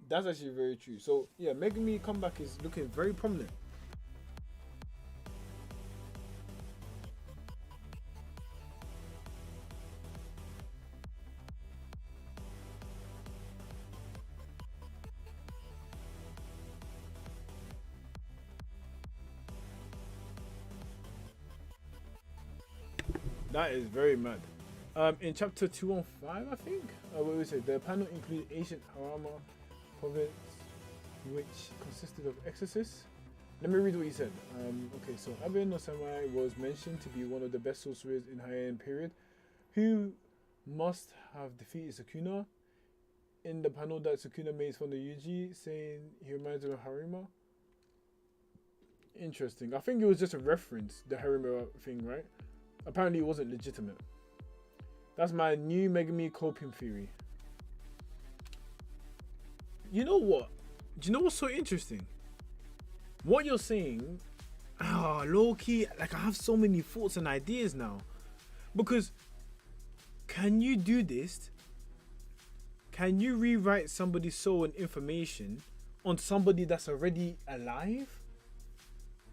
That's actually very true. So yeah, Megumi comeback is looking very prominent. That is very mad. In chapter 215, I think, what we say, the panel included ancient Harama province, which consisted of exorcists. Let me read what he said. Okay, so Abe no Samurai was mentioned to be one of the best sorcerers in Heian period, who must have defeated Sukuna. In the panel that Sukuna made from the Yuji, saying he reminds her of Harima. Interesting. I think it was just a reference, the Harima thing, right? Apparently it wasn't legitimate. That's my new Megami coping theory. You know what? Do you know what's so interesting? What you're saying, low key, like I have so many thoughts and ideas now. Because can you do this? Can you rewrite somebody's soul and information on somebody that's already alive?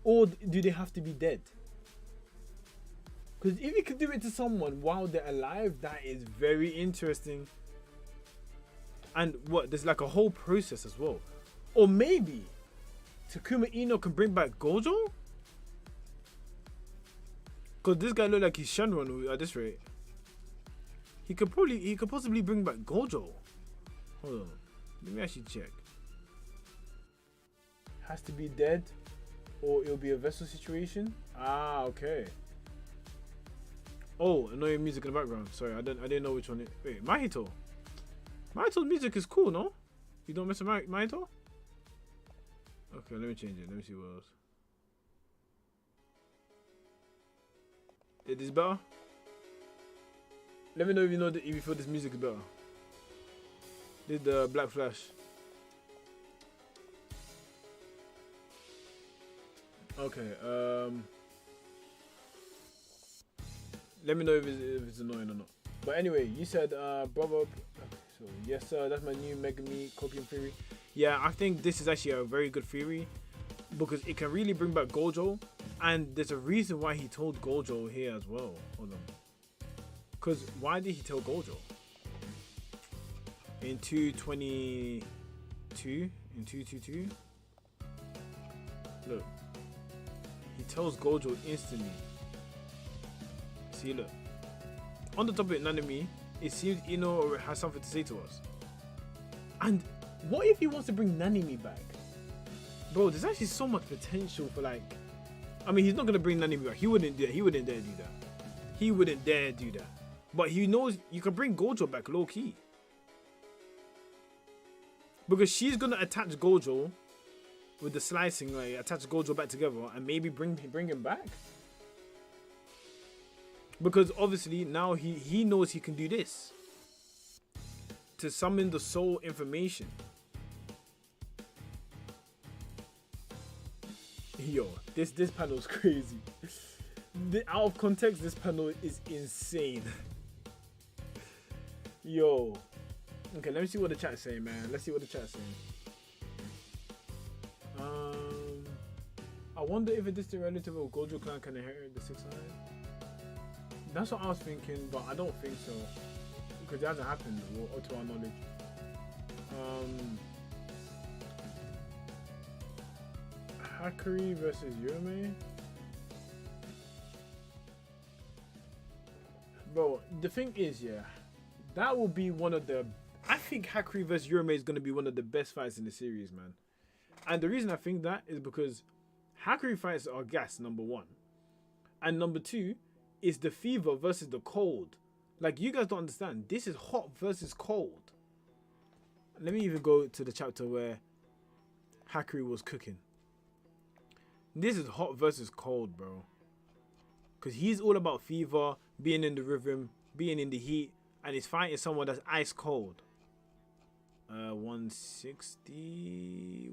Or do they have to be dead? Because if you could do it to someone while they're alive, that is very interesting. And what, there's like a whole process as well. Or maybe Takuma Ino can bring back Gojo? Because this guy look like he's Shenron at this rate. He could possibly bring back Gojo. Hold on, let me actually check. Has to be dead, or it'll be a vessel situation. Ah, okay. Oh, annoying music in the background. Sorry, I didn't know which one it. Wait, Mahito. Mahito's music is cool, no? You don't mess with Mahito? Okay, let me change it. Let me see what else. It is better. Let me know if you feel this music is better. This is the Black Flash. Okay, let me know if it's annoying or not. But anyway, you said, brother. So yes, sir. That's my new Megami copying theory. Yeah, I think this is actually a very good theory because it can really bring back Gojo, and there's a reason why he told Gojo here as well. Hold on. Because why did he tell Gojo? in 222. In 222. Look. He tells Gojo instantly. See, look. On the topic of Nanami, it seems Ino has something to say to us. And what if he wants to bring Nanami back? Bro, there's actually so much potential for like... I mean, he's not going to bring Nanami back. He wouldn't dare do that. He wouldn't dare do that. But he knows you can bring Gojo back low-key. Because she's going to attach Gojo with the slicing, like attach Gojo back together and maybe bring him back. Because obviously now he knows he can do this. To summon the soul information. Yo, this panel is crazy. Out of context, this panel is insane. Yo. Okay, let me see what the chat's saying, man. Let's see what the chat's saying. I wonder if a distant relative of Gojo clan can inherit the 6 line. That's what I was thinking, but I don't think so. Because it hasn't happened, or to our knowledge. Hakuri versus Yume. Bro, the thing is, yeah, that will be one of the... I think Hakuri versus Yume is going to be one of the best fights in the series, man. And the reason I think that is because Hakuri fights are gas, number 1. And number 2 is the fever versus the cold. Like, you guys don't understand. This is hot versus cold. Let me even go to the chapter where Hakuri was cooking. This is hot versus cold, bro. Because he's all about fever, being in the rhythm, being in the heat, and he's fighting someone that's ice cold. 161.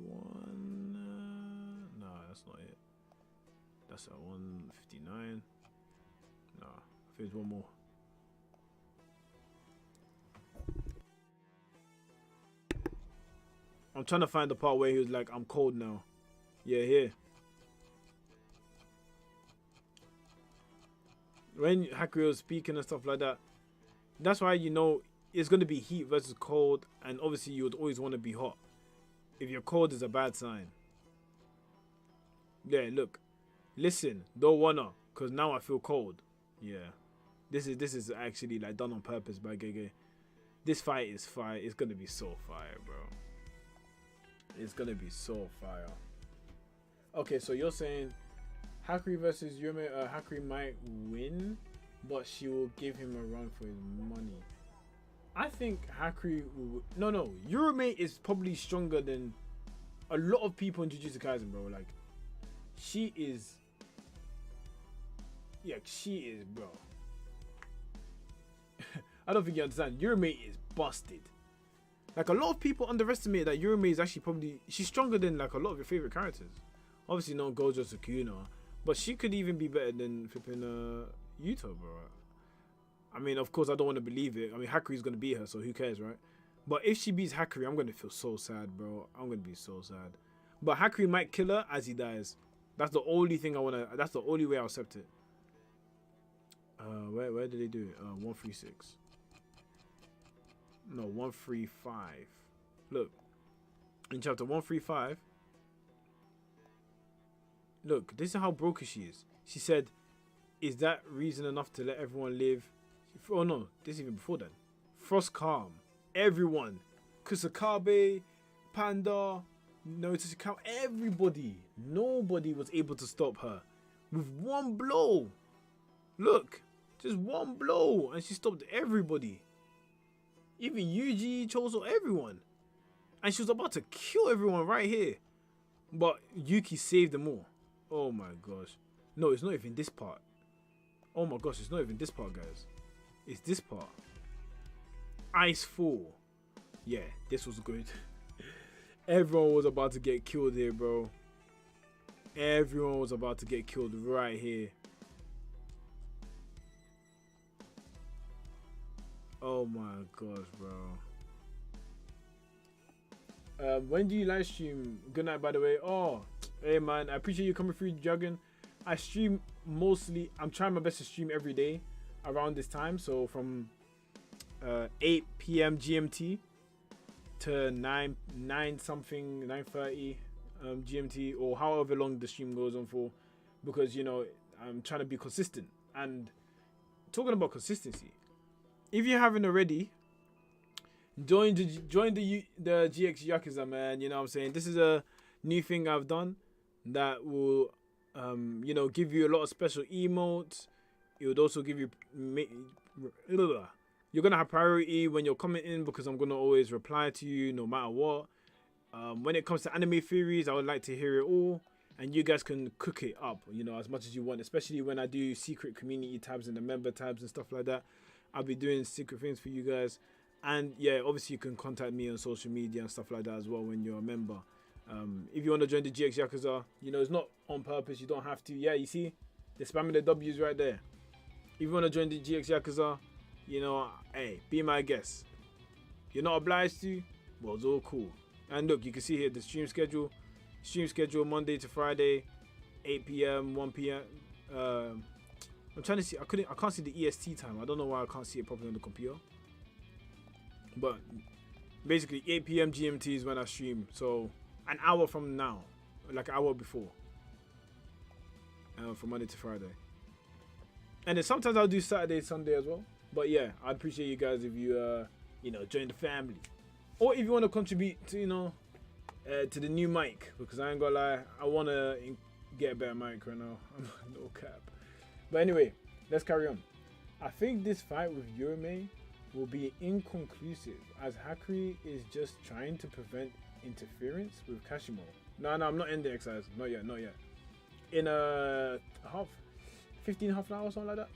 No, that's not it. That's a 159. No, I think there's one more. I'm trying to find the part where he was like, I'm cold now. Yeah, here. When Hakuri was speaking and stuff like that, that's why you know it's going to be heat versus cold, and obviously you would always want to be hot. If you're cold, is a bad sign. Yeah, look. Listen, don't wanna, because now I feel cold. Yeah. This is actually like done on purpose by Gege. This fight is fire. It's going to be so fire, bro. It's going to be so fire. Okay, so you're saying Hakuri versus Yume, Hakuri might win, but she will give him a run for his money. I think Hakuri will... No. Yume is probably stronger than a lot of people in Jujutsu Kaisen, bro. Like, she is... Yeah, she is, bro. I don't think you understand. Yume is busted. Like, a lot of people underestimate that Yume is actually probably... She's stronger than, like, a lot of your favorite characters. Obviously, not Gojo Sukuna. But she could even be better than flipping Yuta, bro. I mean, of course, I don't want to believe it. I mean, Hakuri's going to beat her, so who cares, right? But if she beats Hakuri, I'm going to feel so sad, bro. I'm going to be so sad. But Hakuri might kill her as he dies. That's the only thing I want to... That's the only way I'll accept it. Where did they do it? 136. No, 135. Look. In chapter 135... Look, this is how broken she is. She said, is that reason enough to let everyone live? Oh no, this is even before then. Frost calm. Everyone. Kusakabe, Panda, Notoshikawa, everybody. Nobody was able to stop her. With one blow. Look, just one blow. And she stopped everybody. Even Yuji, Choso, everyone. And she was about to kill everyone right here. But Yuki saved them all. Oh my gosh. No, it's not even this part. Oh my gosh, it's not even this part, guys. It's this part. Ice Fall. Yeah, this was good. Everyone was about to get killed here, bro. Everyone was about to get killed right here. Oh my gosh, bro. When do you live stream? Good night, by the way. Oh, hey man, I appreciate you coming through, Juggen. I stream mostly, I'm trying my best to stream every day around this time. So from 8 p.m. GMT to 9 something, 9:30 GMT, or however long the stream goes on for, because you know I'm trying to be consistent. And talking about consistency, if you haven't already, join the GX Yakuza, man. You know what I'm saying? This is a new thing I've done that will you know, give you a lot of special emotes. It would also give you you're gonna have priority when you're commenting, because I'm gonna always reply to you no matter what. When it comes to anime theories, I would like to hear it all, and you guys can cook it up, you know, as much as you want, especially when I do secret community tabs and the member tabs and stuff like that. I'll be doing secret things for you guys. And yeah, obviously you can contact me on social media and stuff like that as well when you're a member. If you want to join the GX Yakuza, you know, it's not on purpose, you don't have to. Yeah, you see, they're spamming the W's right there. If you want to join the GX Yakuza, you know, hey, be my guest. You're not obliged to, well, it's all cool. And look, you can see here the stream schedule. Stream schedule Monday to Friday, 8 p.m., 1 p.m. I'm trying to see, I can't see the EST time. I don't know why I can't see it properly on the computer. But basically 8 p.m. GMT is when I stream. So an hour from now, like an hour before. From Monday to Friday. And then sometimes I'll do Saturday, Sunday as well. But yeah, I'd appreciate you guys if you, you know, join the family. Or if you want to contribute to, you know, to the new mic. Because I ain't gonna lie, I want to get a better mic right now. No cap. But anyway, let's carry on. I think this fight with Yurume will be inconclusive, as Hakuri is just trying to prevent interference with Kashimo. No, I'm not in the exercise. Not yet. In a half, 15 half an hour or something like that.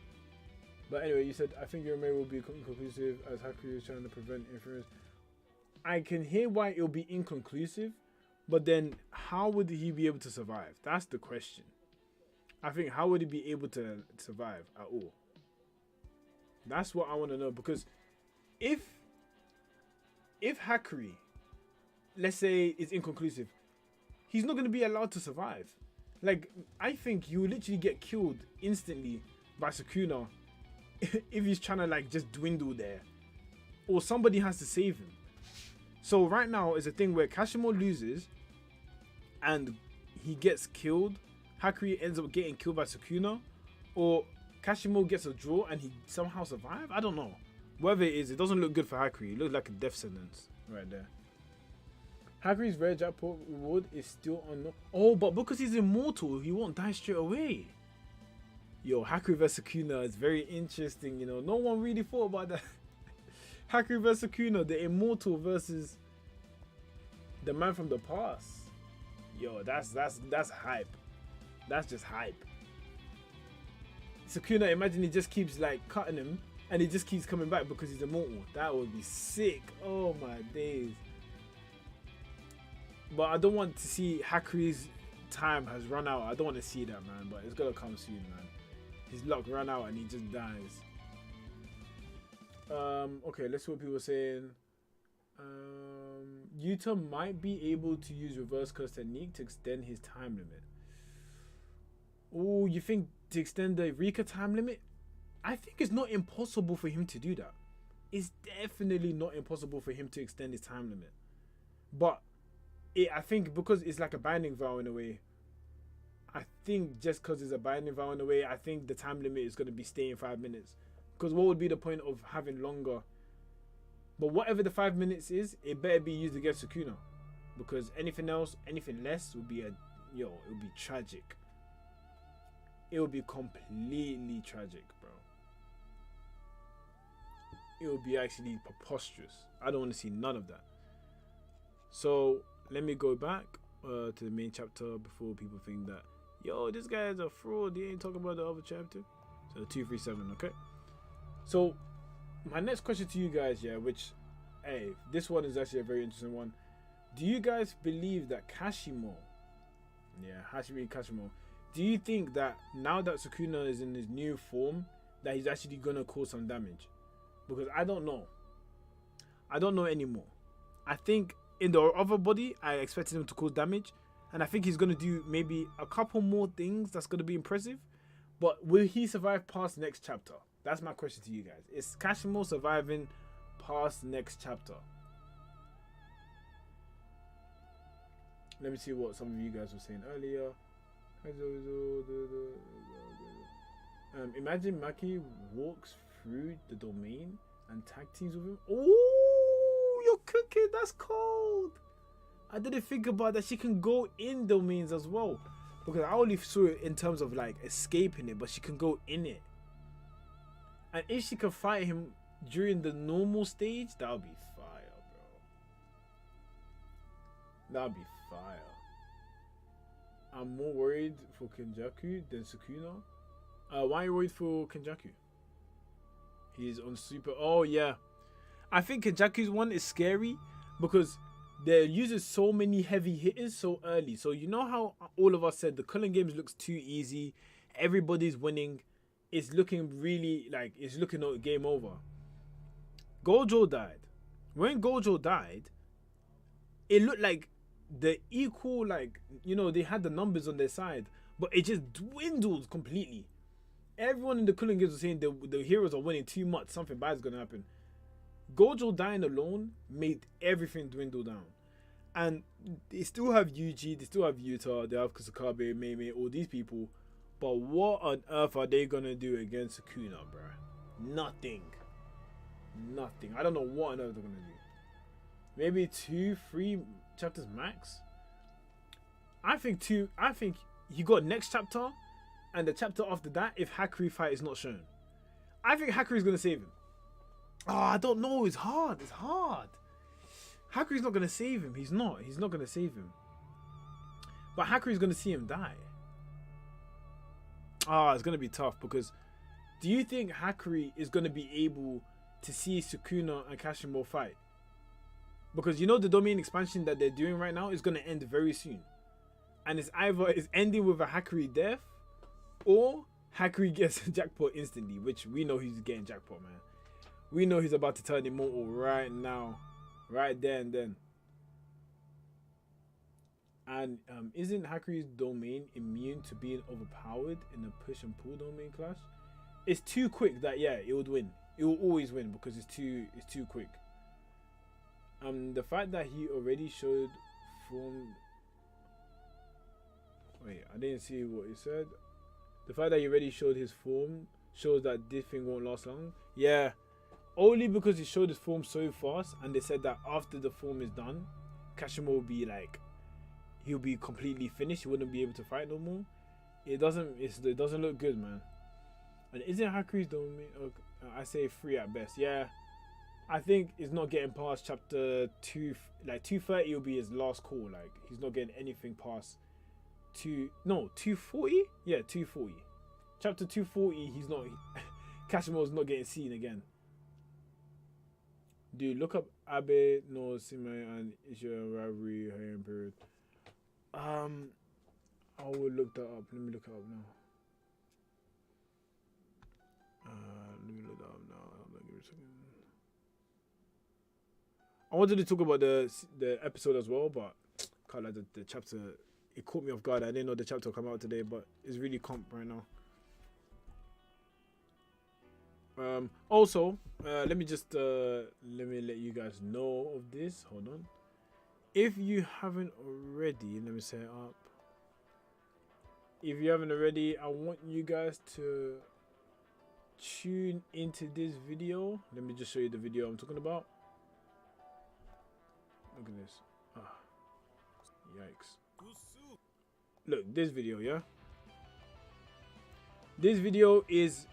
But anyway, you said, I think Yurume will be inconclusive as Hakuri is trying to prevent interference. I can hear why it'll be inconclusive, but then how would he be able to survive? That's the question. I think, how would he be able to survive at all? That's what I want to know, because if Hakuri, let's say, is inconclusive, he's not going to be allowed to survive. Like, I think you will literally get killed instantly by Sukuna if he's trying to, like, just dwindle there. Or somebody has to save him. So right now is a thing where Kashimo loses and he gets killed. Hakuri ends up getting killed by Sukuna. Or Kashimo gets a draw and he somehow survives. I don't know. Whatever it is, it doesn't look good for Hakuri. It looks like a death sentence right there. Hakuri's rare jackpot reward is still unknown. Oh, but because he's immortal, he won't die straight away. Yo, Hakuri vs Sukuna is very interesting, you know. No one really thought about that. Hakuri vs Sukuna, the immortal versus the man from the past. Yo, that's hype. That's just hype. Sukuna, imagine he just keeps like cutting him and he just keeps coming back because he's immortal. That would be sick. Oh my days. But I don't want to see Hakuri's time has run out. I don't want to see that, man. But it's gonna come soon, man. His luck ran out and he just dies. Okay, let's see what people are saying. Yuta might be able to use reverse curse technique to extend his time limit. Oh, you think to extend the Rika time limit? I think it's not impossible for him to do that. It's definitely not impossible for him to extend his time limit. But I think because it's like a binding vow in a way, I think just because it's a binding vow in a way, I think the time limit is going to be staying 5 minutes. Because what would be the point of having longer? But whatever the 5 minutes is, it better be used against Sukuna. Because anything else, anything less would be it would be tragic. It would be completely tragic, bro. It would be actually preposterous. I don't want to see none of that. So let me go back to the main chapter before people think that, yo, this guy is a fraud. He ain't talking about the other chapter. So 237, okay? So my next question to you guys, which, hey, this one is actually a very interesting one. Do you guys believe that Kashimo, Hashimi Kashimo, do you think that now that Sukuna is in his new form, that he's actually gonna cause some damage? Because I don't know. I don't know anymore. I think in the other body, I expected him to cause damage, and I think he's gonna do maybe a couple more things that's gonna be impressive. But will he survive past next chapter? That's my question to you guys. Is Kashimo surviving past next chapter? Let me see what some of you guys were saying earlier. Imagine Maki walks through the domain and tag teams with him. Oh, you're cooking. That's cold. I didn't think about that. She can go in domains as well, because I only saw it in terms of like escaping it, but she can go in it. And if she can fight him during the normal stage, that would be fire, bro. That would be fire. I'm more worried for Kenjaku than Sukuna. Why are you worried for Kenjaku? He's on super. Oh yeah, I think Kenjaku's one is scary because they're using so many heavy hitters so early. So you know how all of us said the Cullen games looks too easy. Everybody's winning. It's looking really like it's looking at game over. Gojo died. When Gojo died, it looked like the equal, like, you know, they had the numbers on their side, but it just dwindled completely. Everyone in the Cullen games was saying the heroes are winning too much. Something bad is gonna happen. Gojo dying alone made everything dwindle down. And they still have Yuji, they still have Yuta, they have Kusakabe, Mei, all these people. But what on earth are they gonna do against Sukuna, bruh? Nothing. Nothing. I don't know what on earth they're gonna do. Maybe 2-3 chapters max? I think you got next chapter and the chapter after that if Hakuri fight is not shown. I think Hakuri's gonna save him. Oh, I don't know. It's hard. It's hard. Hakuri's not gonna save him. He's not gonna save him. But Hakuri's gonna see him die. Ah, it's gonna be tough because do you think Hakuri is gonna be able to see Sukuna and Kashimo fight? Because you know the domain expansion that they're doing right now is gonna end very soon. And it's either ending with a Hakuri death or Hakuri gets jackpot instantly, which we know he's getting jackpot, man. We know he's about to turn immortal right now. Right there and then. And isn't Hakuri's domain immune to being overpowered in a push and pull domain clash? It's too quick that yeah, it would win. It will always win because it's too quick. The fact that he already showed form. Wait, I didn't see what he said. The fact that he already showed his form shows that this thing won't last long. Yeah. Only because he showed his form so fast, and they said that after the form is done, Kashimo will be like, he'll be completely finished. He wouldn't be able to fight no more. It doesn't look good, man. And isn't Hakuri's domain? I say 3 at best. Yeah, I think it's not getting past chapter 2. Like 230 will be his last call. Like he's not getting anything past 240. Yeah, 240. Chapter 240. He's not. Kashimo's not getting seen again. Dude, look up Abe no Sime and Ishira rivalry Heian period. I will look that up. Let me look it up now. Let me look that up now. Give me a second. I wanted to talk about the episode as well, but can't like the chapter. It caught me off guard. I didn't know the chapter would come out today, but it's really comp right now. Also, let me let you guys know of this. Hold on. If you haven't already, let me set it up. If you haven't already, I want you guys to tune into this video. Let me just show you the video I'm talking about. Look at this. Ah, yikes. Look, this video, yeah? This video is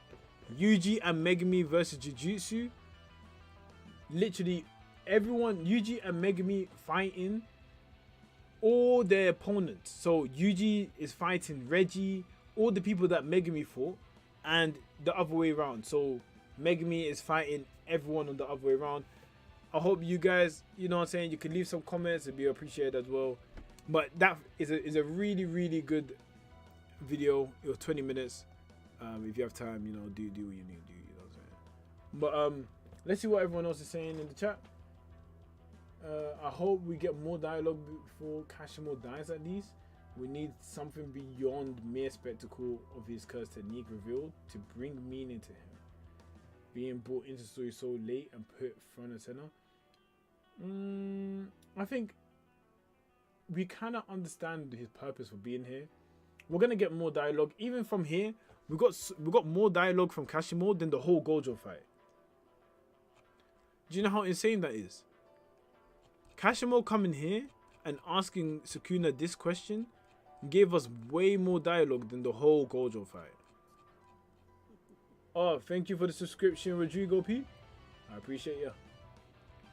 Yuji and Megumi versus Jujutsu. Literally everyone, Yuji and Megumi fighting all their opponents. So Yuji is fighting Reggie, all the people that Megumi fought, and the other way around. So Megumi is fighting everyone on the other way around. I hope you guys, you know what I'm saying, you can leave some comments, it'd be appreciated as well. But that is a really, really good video. It was 20 minutes. If you have time, you know, do what you need to do, you know what I'm saying. But let's see what everyone else is saying in the chat. I hope we get more dialogue before Kashimo dies at least. We need something beyond mere spectacle of his curse technique revealed to bring meaning to him. Being brought into the story so late and put front and center. I think we kind of understand his purpose for being here. We're gonna get more dialogue. Even from here, we got more dialogue from Kashimo than the whole Gojo fight. Do you know how insane that is? Kashimo coming here and asking Sukuna this question gave us way more dialogue than the whole Gojo fight. Oh, thank you for the subscription, Rodrigo P. I appreciate you.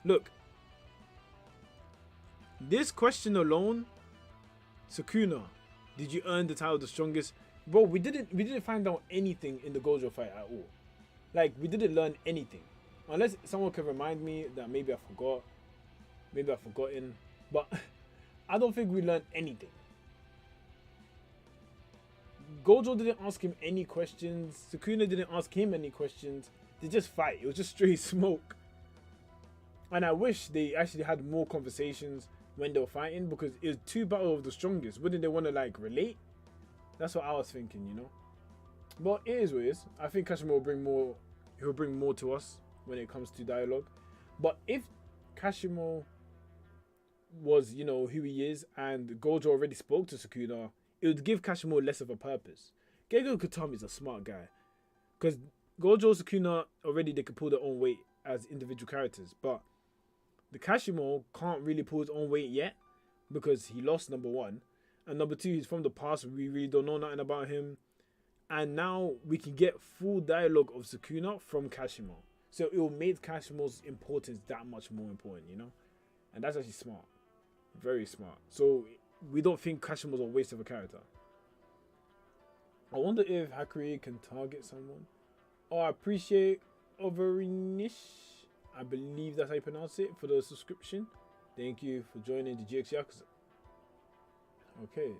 Look, this question alone, Sukuna, did you earn the title of the strongest? Bro, we didn't find out anything in the Gojo fight at all. Like, we didn't learn anything. Unless someone can remind me that maybe I forgot. Maybe I've forgotten. But I don't think we learned anything. Gojo didn't ask him any questions. Sukuna didn't ask him any questions. They just fight. It was just straight smoke. And I wish they actually had more conversations when they were fighting, because it was 2 battles of the strongest. Wouldn't they want to like relate? That's what I was thinking, you know. But it is what it is. I think Kashimo will bring more. He'll bring more to us when it comes to dialogue. But if Kashimo was, you know, who he is, and Gojo already spoke to Sukuna, it would give Kashimo less of a purpose. Gego Kutami is a smart guy, because Gojo, Sukuna already, they could pull their own weight as individual characters, but the Kashimo can't really pull his own weight yet because he lost, number 1, and number 2, he's from the past. We really don't know nothing about him, and now we can get full dialogue of Sukuna from Kashimo, so it will make Kashimo's importance that much more important, you know, and that's actually smart, very smart. So we don't think Kashimo's a waste of a character. I wonder if Hakuri can target someone. Oh, I appreciate Overinish. I believe that's how you pronounce it, for the subscription. Thank you for joining the GX Yakuza. Okay.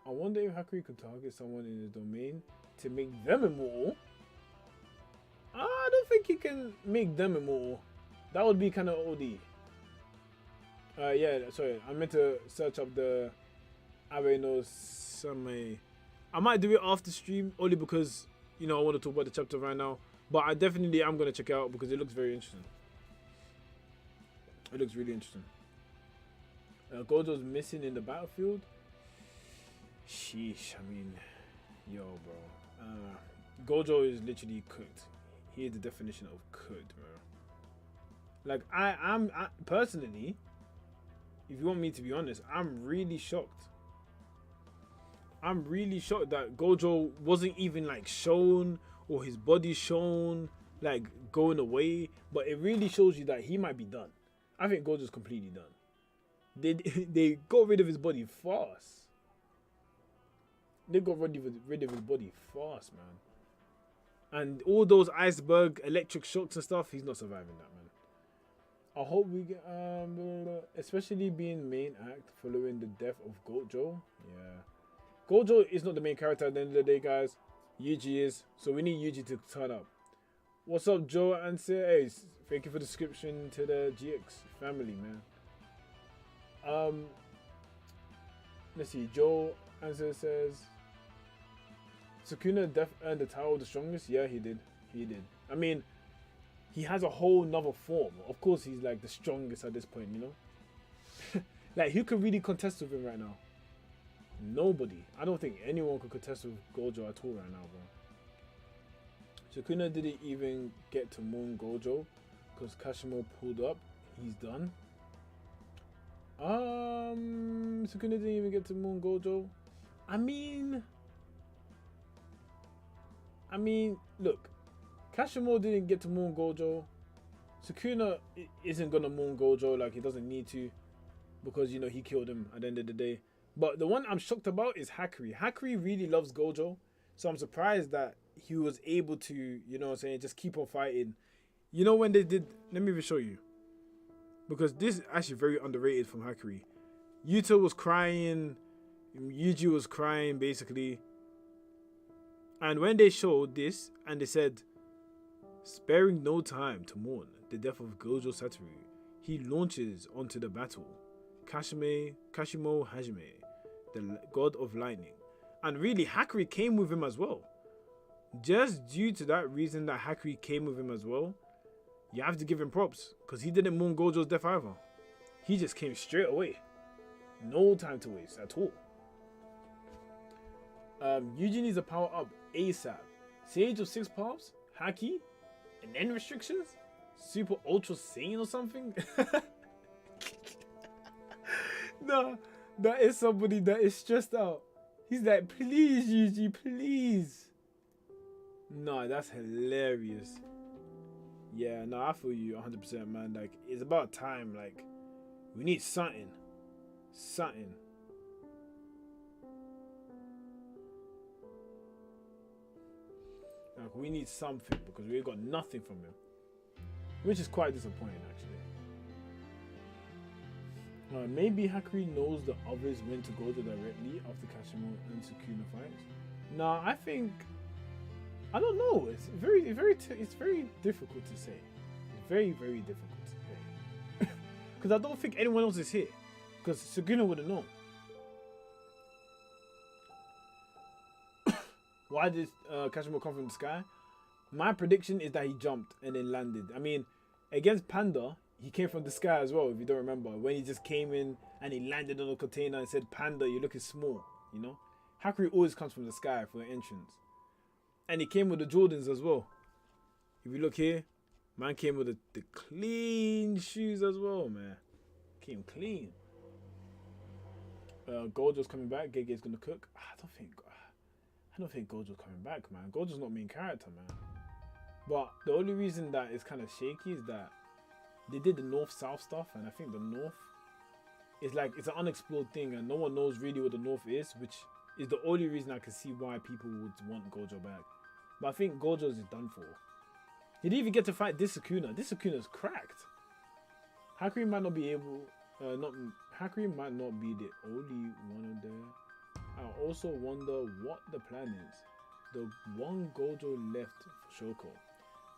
I wonder if Hakuri can target someone in the domain to make them immortal. I don't think he can make them immortal. That would be kind of OD. Yeah, sorry. I meant to search up the Areno Same. I might do it after stream, only because, you know, I want to talk about the chapter right now. But I definitely am going to check it out because it looks very interesting. It looks really interesting. Gojo's missing in the battlefield. Sheesh, I mean, yo, bro. Gojo is literally cooked. He is the definition of cooked, bro. Like, I'm personally, if you want me to be honest, I'm really shocked. I'm really shocked that Gojo wasn't even like shown, or his body shown, like going away. But it really shows you that he might be done. I think Gojo's completely done. They got rid of his body fast. They got rid of his body fast, man. And all those iceberg electric shocks and stuff, he's not surviving that, man. I hope we get, especially being main act following the death of Gojo. Yeah. Gojo is not the main character at the end of the day, guys. Yuji is. So we need Yuji to turn up. What's up, Joe and Hey, thank you for the subscription to the GX family, man. Let's see. Joe Answer says, Sukuna earned the title of the strongest. Yeah, he did. He did. I mean, he has a whole nother form. Of course, he's like the strongest at this point, you know? Like, who could really contest with him right now? Nobody. I don't think anyone could contest with Gojo at all right now, bro. Sukuna didn't even get to moon Gojo because Kashimo pulled up. He's done. Sukuna didn't even get to moon Gojo. I mean, look, Kashimo didn't get to moon Gojo. Sukuna isn't gonna moon Gojo, like, he doesn't need to, because, you know, he killed him at the end of the day. But the one I'm shocked about is Hakuri. Hakuri really loves Gojo, so I'm surprised that he was able to, you know what I'm saying, just keep on fighting. You know when they did, let me even show you, because this is actually very underrated from Hakuri. Yuta was crying, Yuji was crying, basically. And when they showed this, and they said, sparing no time to mourn the death of Gojo Satoru, he launches onto the battle. Kashimo Hajime, the god of lightning. And really, Hakuri came with him as well. Just due to that reason that Hakuri came with him as well, you have to give him props, because he didn't mourn Gojo's death either. He just came straight away. No time to waste at all. Yuji needs a power up ASAP. Sage of 6 pops, Haki, and then restrictions? Super Ultra Saiyan or something? No, that is somebody that is stressed out. He's like, please, Yuji, please. No, that's hilarious. Yeah, no, I feel you 100%, man. Like, it's about time. Like, we need something. Something. Like, we need something because we got nothing from him. Which is quite disappointing, actually. Maybe Hakuri knows the others went to Gojo directly after Kashimo and Sukuna fights. Nah, I think... I don't know. It's very difficult to say. It's very difficult to say. Because I don't think anyone else is here. Because Sukuna would have known. Why did Kashimo come from the sky? My prediction is that he jumped and then landed. I mean, against Panda, he came from the sky as well, if you don't remember. When he just came in and he landed on a container and said, Panda, you're looking small, you know? Hakuri always comes from the sky for the entrance. And he came with the Jordans as well. If you look here, man came with the clean shoes as well, man. Came clean. Gojo's coming back. Gege's gonna cook. I don't think Gojo's coming back, man. Gojo's not main character, man. But the only reason that it's kind of shaky is that they did the north-south stuff, and I think the north is like, it's an unexplored thing, and no one knows really what the north is, which is the only reason I can see why people would want Gojo back. But I think Gojo's is done for. He didn't even get to fight this Sukuna. This Sukuna's cracked. Hakuri might not be able, Hakuri might not be the only one there. I also wonder what the plan is. The one Gojo left for Shoko.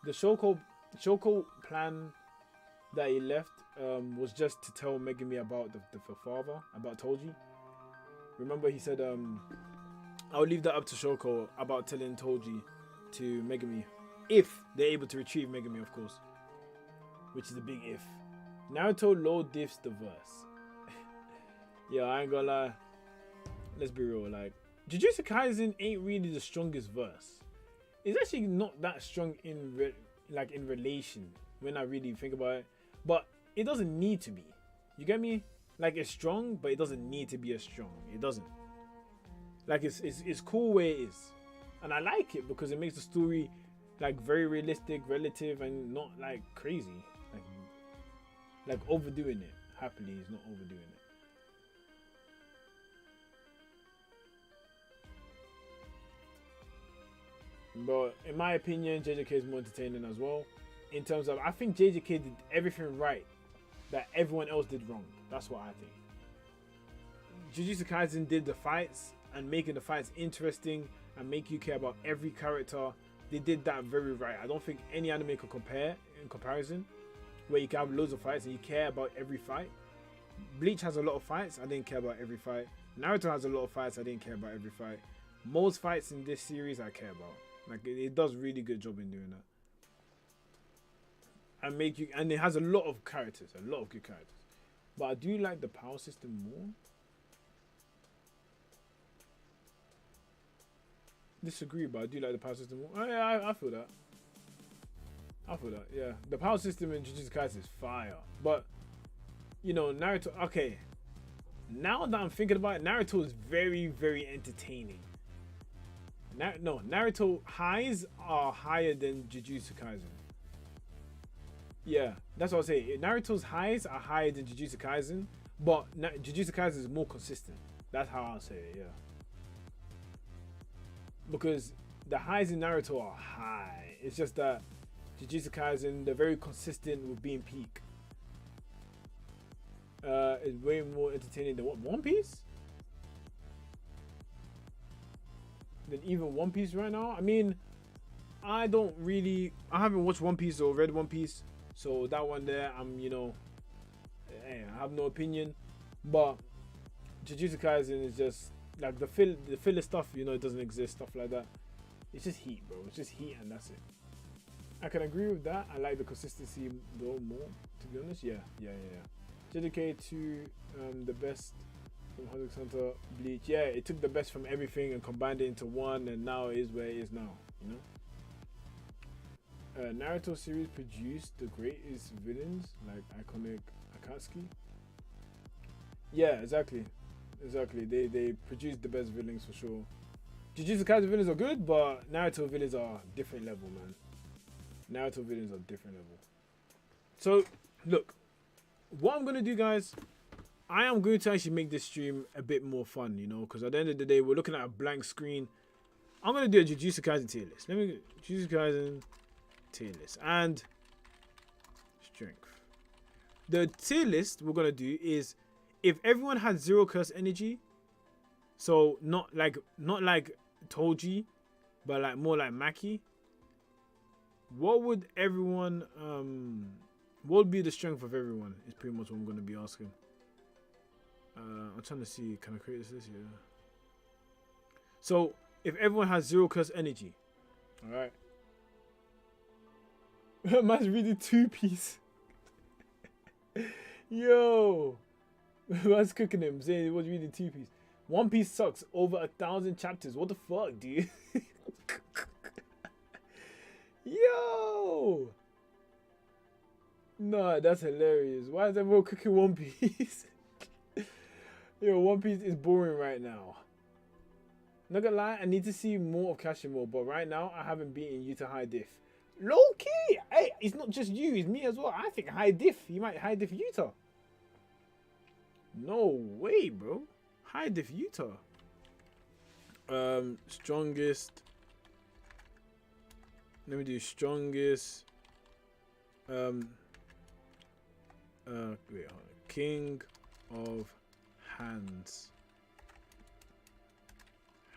The Shoko plan that he left was just to tell Megumi about the father, about Toji. Remember he said, I'll leave that up to Shoko about telling Toji to Megumi. If they're able to retrieve Megumi, of course. Which is a big if. Naruto low diffs the verse. Yeah, I ain't gonna lie. Let's be real, like, Jujutsu Kaisen ain't really the strongest verse. It's actually not that strong in relation when I really think about it. But it doesn't need to be. You get me? Like, it's strong, but it doesn't need to be as strong. It doesn't. Like, it's cool where it is. And I like it because it makes the story, like, very realistic, relative, and not, like, crazy. Like overdoing it. Happily, he's not overdoing it. But in my opinion, JJK is more entertaining as well. In terms of, I think JJK did everything right that everyone else did wrong. That's what I think. Jujutsu Kaisen did the fights and making the fights interesting and make you care about every character. They did that very right. I don't think any anime could compare in comparison, where you can have loads of fights and you care about every fight. Bleach has a lot of fights. I didn't care about every fight. Naruto has a lot of fights. I didn't care about every fight. Most fights in this series I care about. Like, it does really good job in doing that. And it has a lot of characters, a lot of good characters. But I do like the power system more. Disagree, but I do like the power system more. Oh, yeah, I feel that. Yeah. The power system in Jujutsu Kaisen is fire. But, you know, Naruto, okay. Now that I'm thinking about it, Naruto is very, very entertaining. No, Naruto highs are higher than Jujutsu Kaisen. Yeah, that's what I say. Naruto's highs are higher than Jujutsu Kaisen, but Jujutsu Kaisen is more consistent. That's how I'll say it, yeah. Because the highs in Naruto are high. It's just that Jujutsu Kaisen, they're very consistent with being peak. It's way more entertaining than what, One Piece? Than even One Piece right now? I mean, I haven't watched One Piece or read One Piece. So that one there, I have no opinion. But Jujutsu Kaisen is just, like, the filler stuff, it doesn't exist, stuff like that. It's just heat, bro. It's just heat and that's it. I can agree with that. I like the consistency though more, to be honest. Yeah. JJK to the best from Hunter x Hunter, Bleach. Yeah, it took the best from everything and combined it into one, and now it is where it is now. You know. Naruto series produced the greatest villains like iconic Akatsuki. Yeah, exactly. They produced the best villains for sure. Jujutsu Kaisen villains are good, but Naruto villains are different level, man. Naruto villains are different level. So, look, what I'm gonna do, guys, I am going to actually make this stream a bit more fun, you know, because at the end of the day, we're looking at a blank screen. I'm gonna do a Jujutsu Kaisen tier list. Let me Jujutsu Kaisen tier list and strength. The tier list we're gonna do is if everyone had 0 curse energy, so not like Toji, but like more like Maki. What would everyone what would be the strength of everyone is pretty much what I'm gonna be asking. I'm trying to see, can I create this list? Yeah. So if everyone has 0 curse energy, alright. Man's reading 2 Piece. Yo, man's cooking him, saying he was reading 2 Piece. One Piece sucks, over 1,000 chapters. What the fuck, dude? Yo, nah, that's hilarious. Why is everyone cooking One Piece? Yo, One Piece is boring right now. Not gonna lie, I need to see more of Kashimo, but right now I haven't beaten you to high diff. Low key, hey, it's not just you, it's me as well. I think high diff, you might high diff Utah. No way, bro. High diff Utah. Strongest. Let me do strongest. Wait, hold on. King of hands.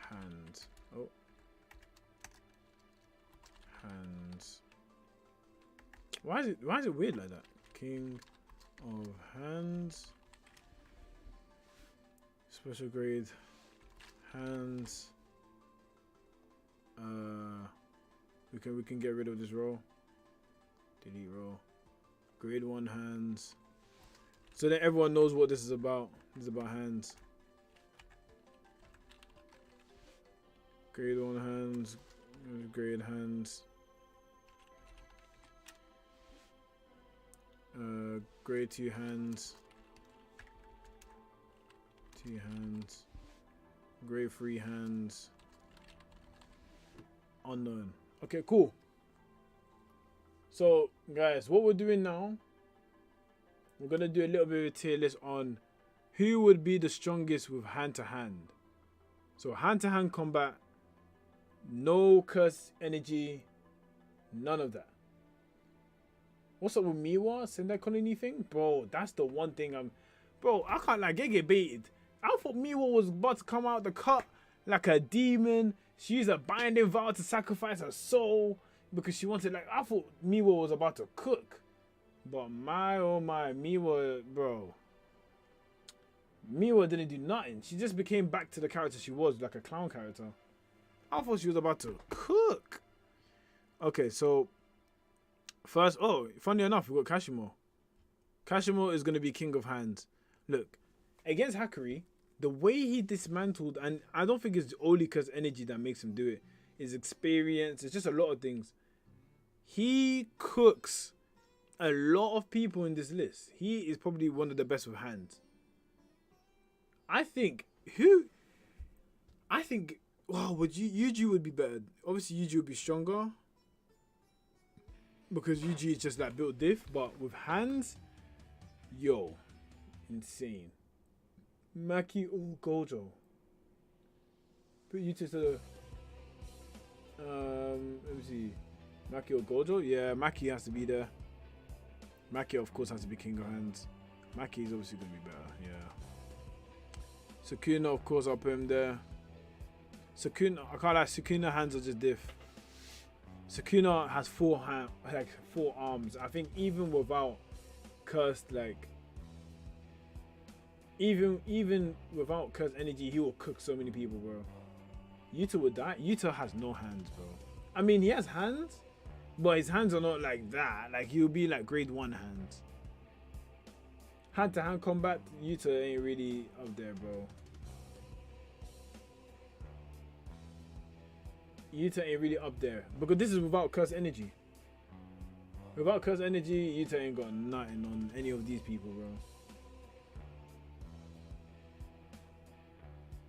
Hands. Oh. Hands. Why is it weird like that? King of hands. Special grade. Hands. We can get rid of this row. Delete row. Grade 1 hands. So that everyone knows what this is about. This is about hands. Grade 1 hands. Grade hands. Grade 2 hands. 2 hands. Grade 3 hands. Unknown. Okay, cool. So, guys, what we're doing now, we're going to do a little bit of a tier list on who would be the strongest with hand-to-hand. So, hand-to-hand combat, no curse energy, none of that. What's up with Miwa? Send that colony thing? Bro, that's the one thing Bro, I can't like get baited. I thought Miwa was about to come out the cut like a demon. She used a binding vow to sacrifice her soul because she wanted, like, I thought Miwa was about to cook. But my, oh my, Miwa, bro. Miwa didn't do nothing. She just became back to the character she was, like a clown character. I thought she was about to cook. Okay, so first, oh, funny enough, we got Kashimo. Kashimo is going to be king of hands. Look, against Hakuri, the way he dismantled, and I don't think it's only because energy that makes him do it. His experience, it's just a lot of things. He cooks a lot of people in this list. He is probably one of the best with hands. I think, wow, Yuji would be better. Obviously, Yuji would be stronger. Because Yuji is just like built diff, but with hands, yo, insane. Maki or GOJO. Put you to the let me see. Maki or GOJO? Yeah, Maki has to be there. Maki of course has to be king of hands. Maki is obviously gonna be better, yeah. Sukuna, of course, I'll put him there. Sukuna, I can't lie, Sukuna hands are just diff. Sukuna has 4 arms. I think even without cursed, like even without cursed energy, he will cook so many people, bro. Yuta would die. Yuta has no hands, bro. I mean, he has hands, but his hands are not like that. Like, he'll be like grade 1 hands. Hand-to-hand combat, Yuta ain't really up there, bro. Yuta ain't really up there. Because this is without curse energy. Without curse energy, Yuta ain't got nothing on any of these people, bro.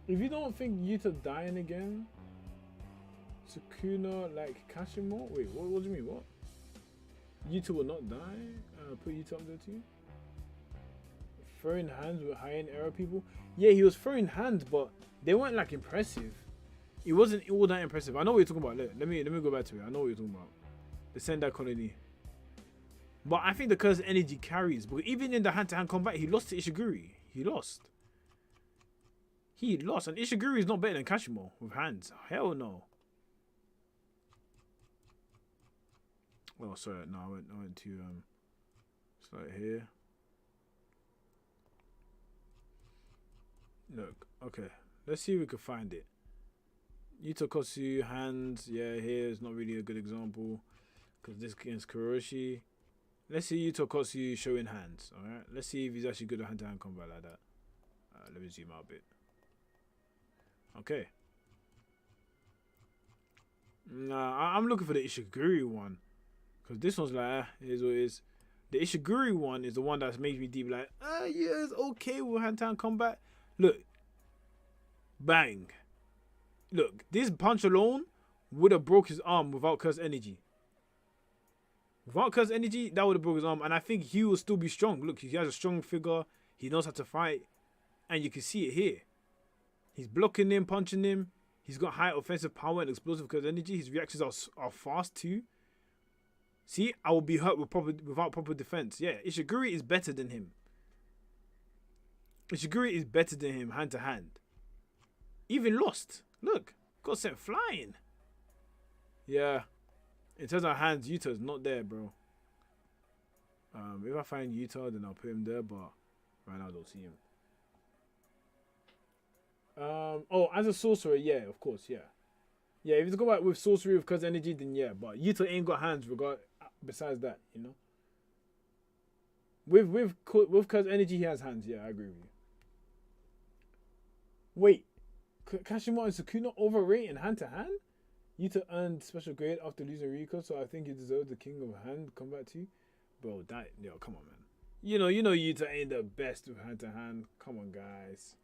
If you don't think Yuta dying again, Sukuna like Kashimo? Wait, what do you mean? What? Yuta will not die? Put Yuta up there too? Throwing hands with high-end era people? Yeah, he was throwing hands, but they weren't like impressive. It wasn't all that impressive. I know what you're talking about. Let me go back to it. I know what you're talking about. The Sendai colony. But I think the curse energy carries. But even in the hand-to-hand combat, he lost to Ishiguri. He lost. He lost. And Ishiguri is not better than Kashimo with hands. Hell no. Oh, sorry. No, I went to start here. Look, okay. Let's see if we can find it. Yuta hands. Yeah, here is not really a good example because this against Kuroshi. Let's see Yuta showing hands. All right. Let's see if he's actually good at hand-to-hand combat like that. Let me zoom out a bit. Okay. Nah, I'm looking for the Ishiguri one because this one's like, here's what it is. The Ishiguri one is the one that makes me deep like, yeah, it's okay with hand-to-hand combat. Look. Bang. Look, this punch alone would have broke his arm without curse energy. Without curse energy, that would have broke his arm. And I think he will still be strong. Look, he has a strong figure. He knows how to fight. And you can see it here. He's blocking him, punching him. He's got high offensive power and explosive curse energy. His reactions are fast too. See, I will be hurt without proper defense. Yeah, Ishiguri is better than him. Ishiguri is better than him hand to hand. Even lost. Look, got sent flying. Yeah. In terms of hands, Yuta's not there, bro. If I find Yuta, then I'll put him there, but right now I don't see him. Oh, as a sorcerer, yeah, of course, yeah. Yeah, if you go back with sorcery with curse energy, then yeah, but Yuta ain't got hands besides that, you know. With curse energy, he has hands, yeah, I agree with you. Wait. Kashimo and Sukuna overrated hand to hand? Yuta earned special grade after losing Riko, so I think he deserves the king of hand combat too. Bro, yo, come on, man. You know Yuta ain't the best with hand to hand. Come on, guys.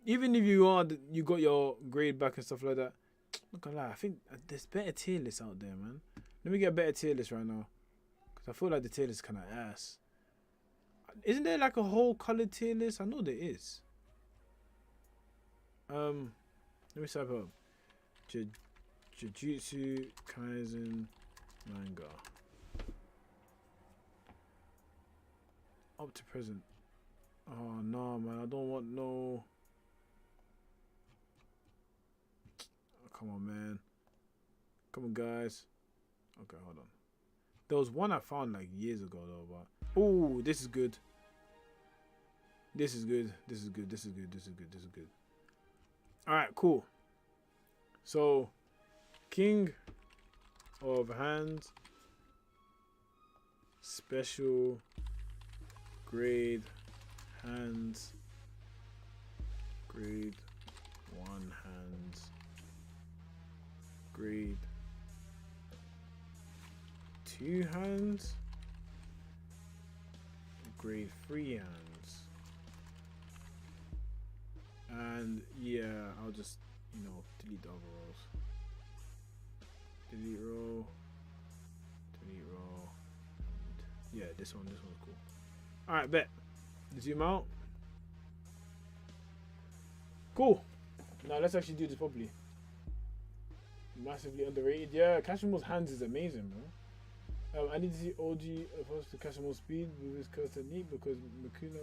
Even if you got your grade back and stuff like that, not gonna lie, I think there's better tier lists out there, man. Let me get a better tier list right now, cause I feel like the tier list is kind of ass. Isn't there like a whole colored tier list? I know there is. Let me type up Jujutsu Kaisen manga up to present. Oh no, man, I don't want no. Oh, come on, man. Come on, guys. Okay, hold on. There was one I found like years ago though, but oh, this is good. This is good. This is good. This is good. This is good. This is good. All right, cool. So, King of Hands, special grade hands, grade 1 hands, grade 2 hands, grade 3 hands. And yeah, I'll just, delete the other rows. Delete row. Delete row. And yeah, this one's cool. Alright, bet. Zoom out. Cool. Now let's actually do this properly. Massively underrated. Yeah, Kashimo's hands is amazing, bro. I need to see OG opposed to Kashimo's speed with his curse technique because Makuna,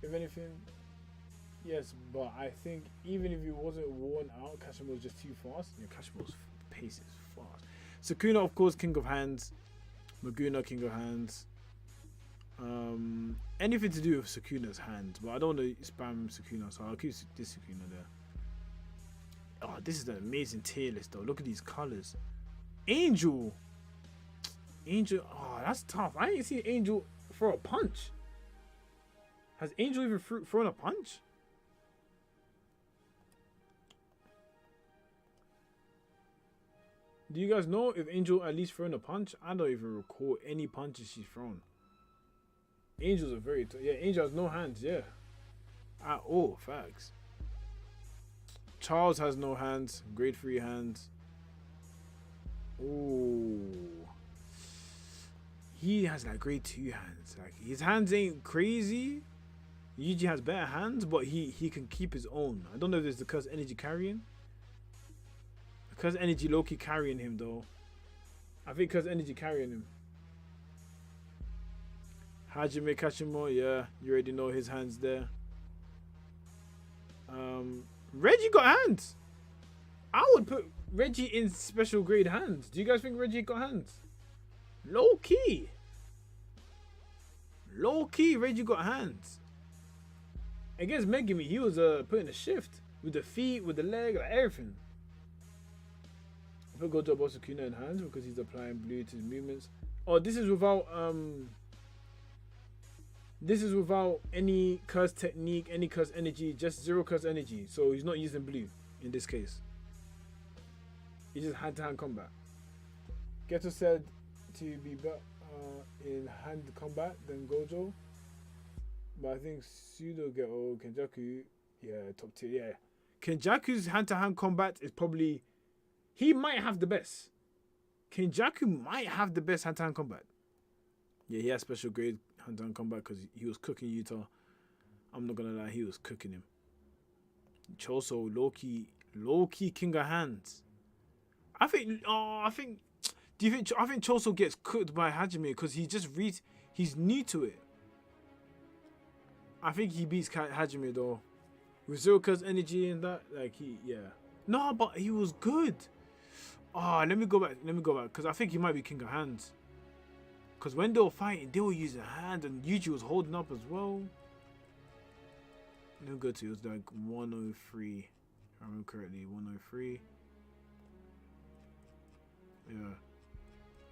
if anything. Yes, but I think even if he wasn't worn out, Kashimo was just too fast. Yeah, Kashimo's pace is fast. Sukuna, of course, king of hands. Maguna, king of hands. Anything to do with Sukuna's hands, but I don't want to spam Sukuna, so I'll keep this Sukuna there. Oh, this is an amazing tier list, though. Look at these colors. Angel. Oh, that's tough. I ain't seen Angel throw a punch? Has Angel even thrown a punch? Do you guys know if Angel at least thrown a punch? I don't even recall any punches she's thrown. Angel's a very yeah. Angel has no hands. Yeah. At all. Facts. Charles has no hands. Grade 3 hands. Ooh. He has like grade 2 hands. Like his hands ain't crazy. Yuji has better hands, but he can keep his own. I don't know if it's the curse energy carrying. Curse energy low-key carrying him though. I think curse energy carrying him. Hajime Kashimo, yeah, you already know his hands there. Reggie got hands. I would put Reggie in special grade hands. Do you guys think Reggie got hands? Low key, Reggie got hands. Against Megumi, he was putting a shift with the feet, with the leg, like everything. I put Gojo Bosukuna in hands because he's applying blue to his movements. Oh, this is without any curse technique, any curse energy, just 0 curse energy. So he's not using blue in this case. He just hand-to-hand combat. Geto said to be better in hand combat than Gojo. But I think Pseudo Geto, Kenjaku, yeah, top tier, yeah. Kenjaku's hand-to-hand combat is probably... He might have the best. Kenjaku might have the best hand-to-hand combat. Yeah, he has special grade hand-to-hand combat because he was cooking Utah. I'm not gonna lie, he was cooking him. Choso, low-key king of hands. I think Choso gets cooked by Hajime because he's new to it. I think he beats Hajime though. With 0 curse energy and that, like yeah. No, but he was good. Oh, let me go back, because I think he might be king of hands. Because when they were fighting, they were using hands, and Yuji was holding up as well. Let me go to, it was like 103. If I remember correctly, 103. Yeah.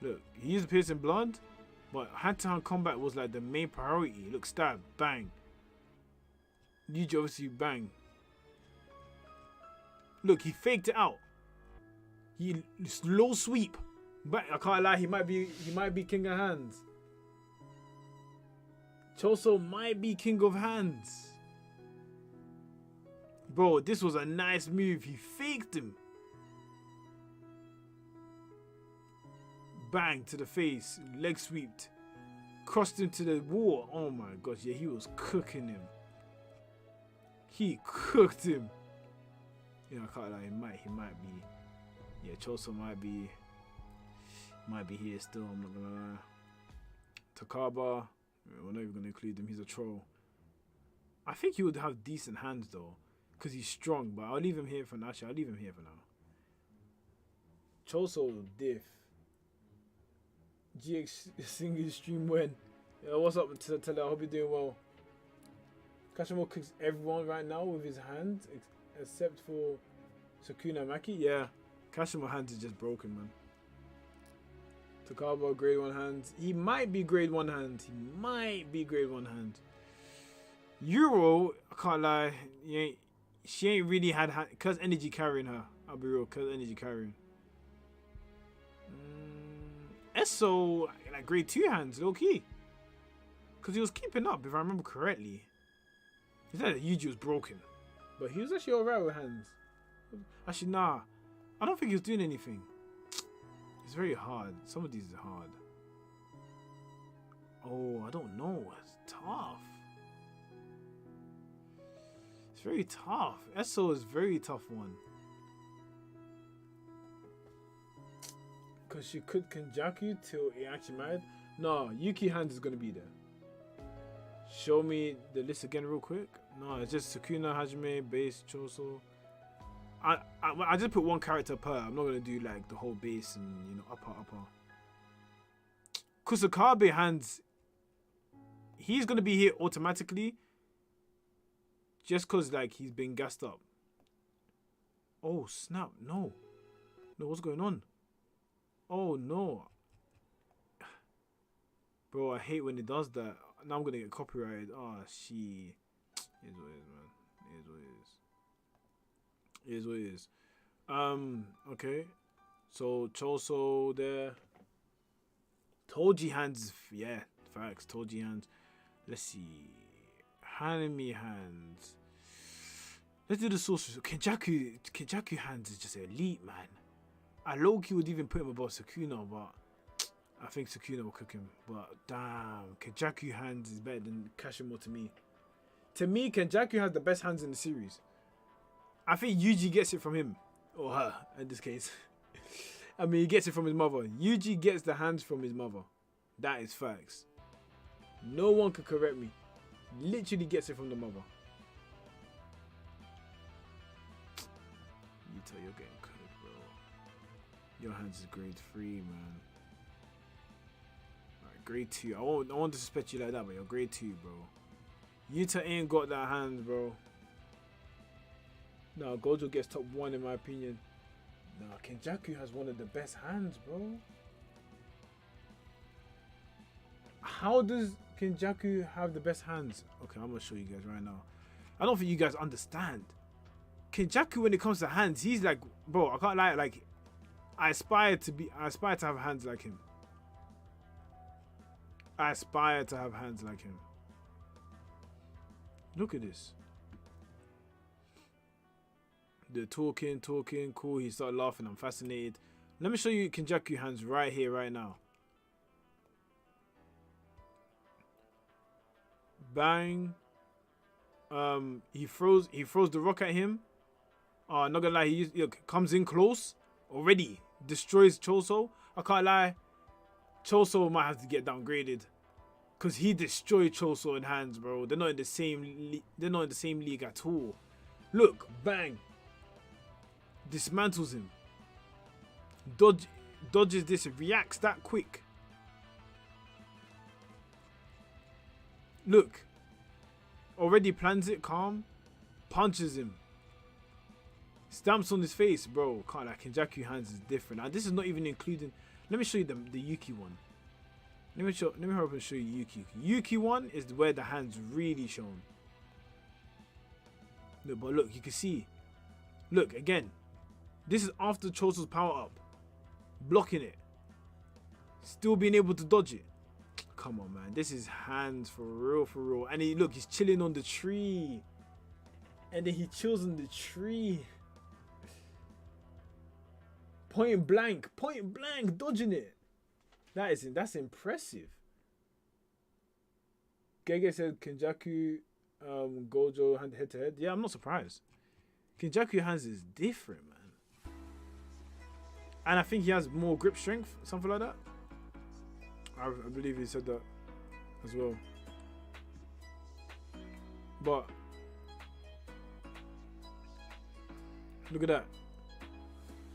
Look, he used piercing blood, but hand-to-hand combat was like the main priority. Look, stab, bang. Yuji obviously bang. Look, he faked it out. He slow sweep. But I can't lie, he might be king of hands. Choso might be king of hands. Bro, this was a nice move. He faked him. Bang to the face. Leg sweeped. Crossed him to the wall. Oh my gosh, yeah, he was cooking him. He cooked him. You know, I can't lie, he might be. Yeah, Choso might be here still, I'm not gonna lie. Takaba, we're not even gonna include him, he's a troll. I think he would have decent hands though, because he's strong, but I'll leave him here for now. Actually, I'll leave him here for now. Choso diff. GX single stream when? Yeah, what's up, Tele? I hope you're doing well. Kashimo cooks everyone right now with his hands, except for Sukuna Maki. Yeah, Kashimo hands is just broken, man. Takaba, grade 1 hands. He might be grade 1 hands. Euro, I can't lie, she ain't really had Curse energy carrying her. I'll be real, Curse energy carrying. Esso, like grade 2 hands, low key. Because he was keeping up, if I remember correctly. He said that Yuji was broken. But he was actually alright with hands. Actually, nah. I don't think he was doing anything. It's very hard. Some of these are hard. Oh, I don't know. It's tough. It's very tough. Esso is a very tough one. Because she could Kenjaku till he actually married. No, Yuki hands is going to be there. Show me the list again real quick. No, it's just Sukuna, Hajime, base, Choso. I just put one character per. I'm not going to do like the whole base and, you know, upper. Kusakabe hands, he's going to be here automatically. Just because like he's been gassed up. Oh, snap. No, what's going on? Oh, no. Bro, I hate when it does that. Now I'm gonna get copyrighted. Oh, she. It is what it is, man. It is what it is. It is what it is. Okay. So, Choso there. Toji hands. Yeah, facts. Toji hands. Let's see. Hanami hands. Let's do the sorceress. Kenjaku hands is just elite, man. I low-key would even put him above Sukuna, but I think Sukuna will cook him. But damn, Kenjaku hands is better than Kashimo to me. To me, Kenjaku has the best hands in the series. I think Yuji gets it from him. Or her, in this case. I mean, he gets it from his mother. Yuji gets the hands from his mother. That is facts. No one could correct me. Literally gets it from the mother. Yuta, you're getting cooked, bro. Your hands is grade 3, man. Alright, grade 2. I won't disrespect you like that, but you're grade 2, bro. Yuta ain't got that hands, bro. No, Gojo gets top 1 in my opinion. Nah, Kenjaku has one of the best hands, bro. How does Kenjaku have the best hands? Okay, I'm gonna show you guys right now. I don't think you guys understand. Kenjaku, when it comes to hands, he's like, bro, I can't lie, like, I aspire to have hands like him. I aspire to have hands like him. Look at this. They're talking, cool. He started laughing. I'm fascinated. Let me show you Kenjaku hands right here, right now. Bang. He throws the rock at him. Not gonna lie, he comes in close. Already destroys Choso. I can't lie. Choso might have to get downgraded. Cause he destroyed Choso in hands, bro. They're not in the same they're not in the same league at all. Look, bang. Dismantles him. Dodges this, reacts that quick. Look. Already plans it, calm. Punches him. Stamps on his face, bro. Can't like Kenjaku hands is different. And this is not even including. Let me show you the Yuki one. Let me hurry up and show you Yuki. Yuki one is where the hands really shown. Look, but look, you can see. Look again. This is after Choso's power up. Blocking it. Still being able to dodge it. Come on, man. This is hands for real, for real. And he, look, he's chilling on the tree. And then he chills on the tree. Point blank, dodging it. That's impressive. Gege said Kenjaku, Gojo head to head. Yeah, I'm not surprised. Kenjaku hands is different, man. And I think he has more grip strength, something like that. I believe he said that as well. But look at that.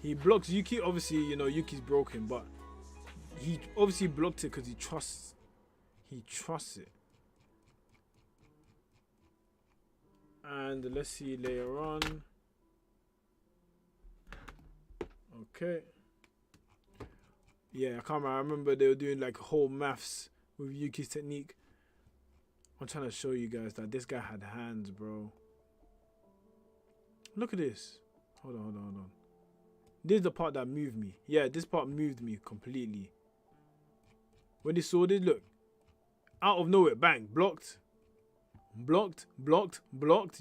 He blocks Yuki. Obviously, you know, Yuki's broken, but he obviously blocked it because he trusts it. And let's see later on. Okay. Yeah, I can't remember. I remember they were doing like whole maths with Yuki's technique. I'm trying to show you guys that this guy had hands, bro. Look at this. Hold on. This is the part that moved me. Yeah, this part moved me completely. When he saw this, look. Out of nowhere, bang, blocked.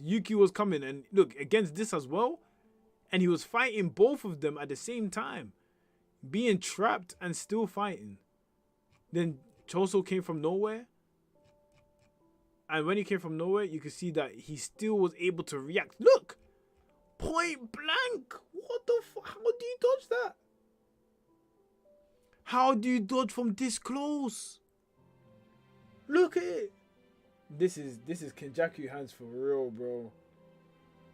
Yuki was coming, and look, against this as well. And he was fighting both of them at the same time. Being trapped and still fighting. Then Choso came from nowhere. And when he came from nowhere, you can see that he still was able to react. Look! Point blank! What the fuck? How do you dodge that? How do you dodge from this close? Look at it. This is Kenjaku hands for real, bro.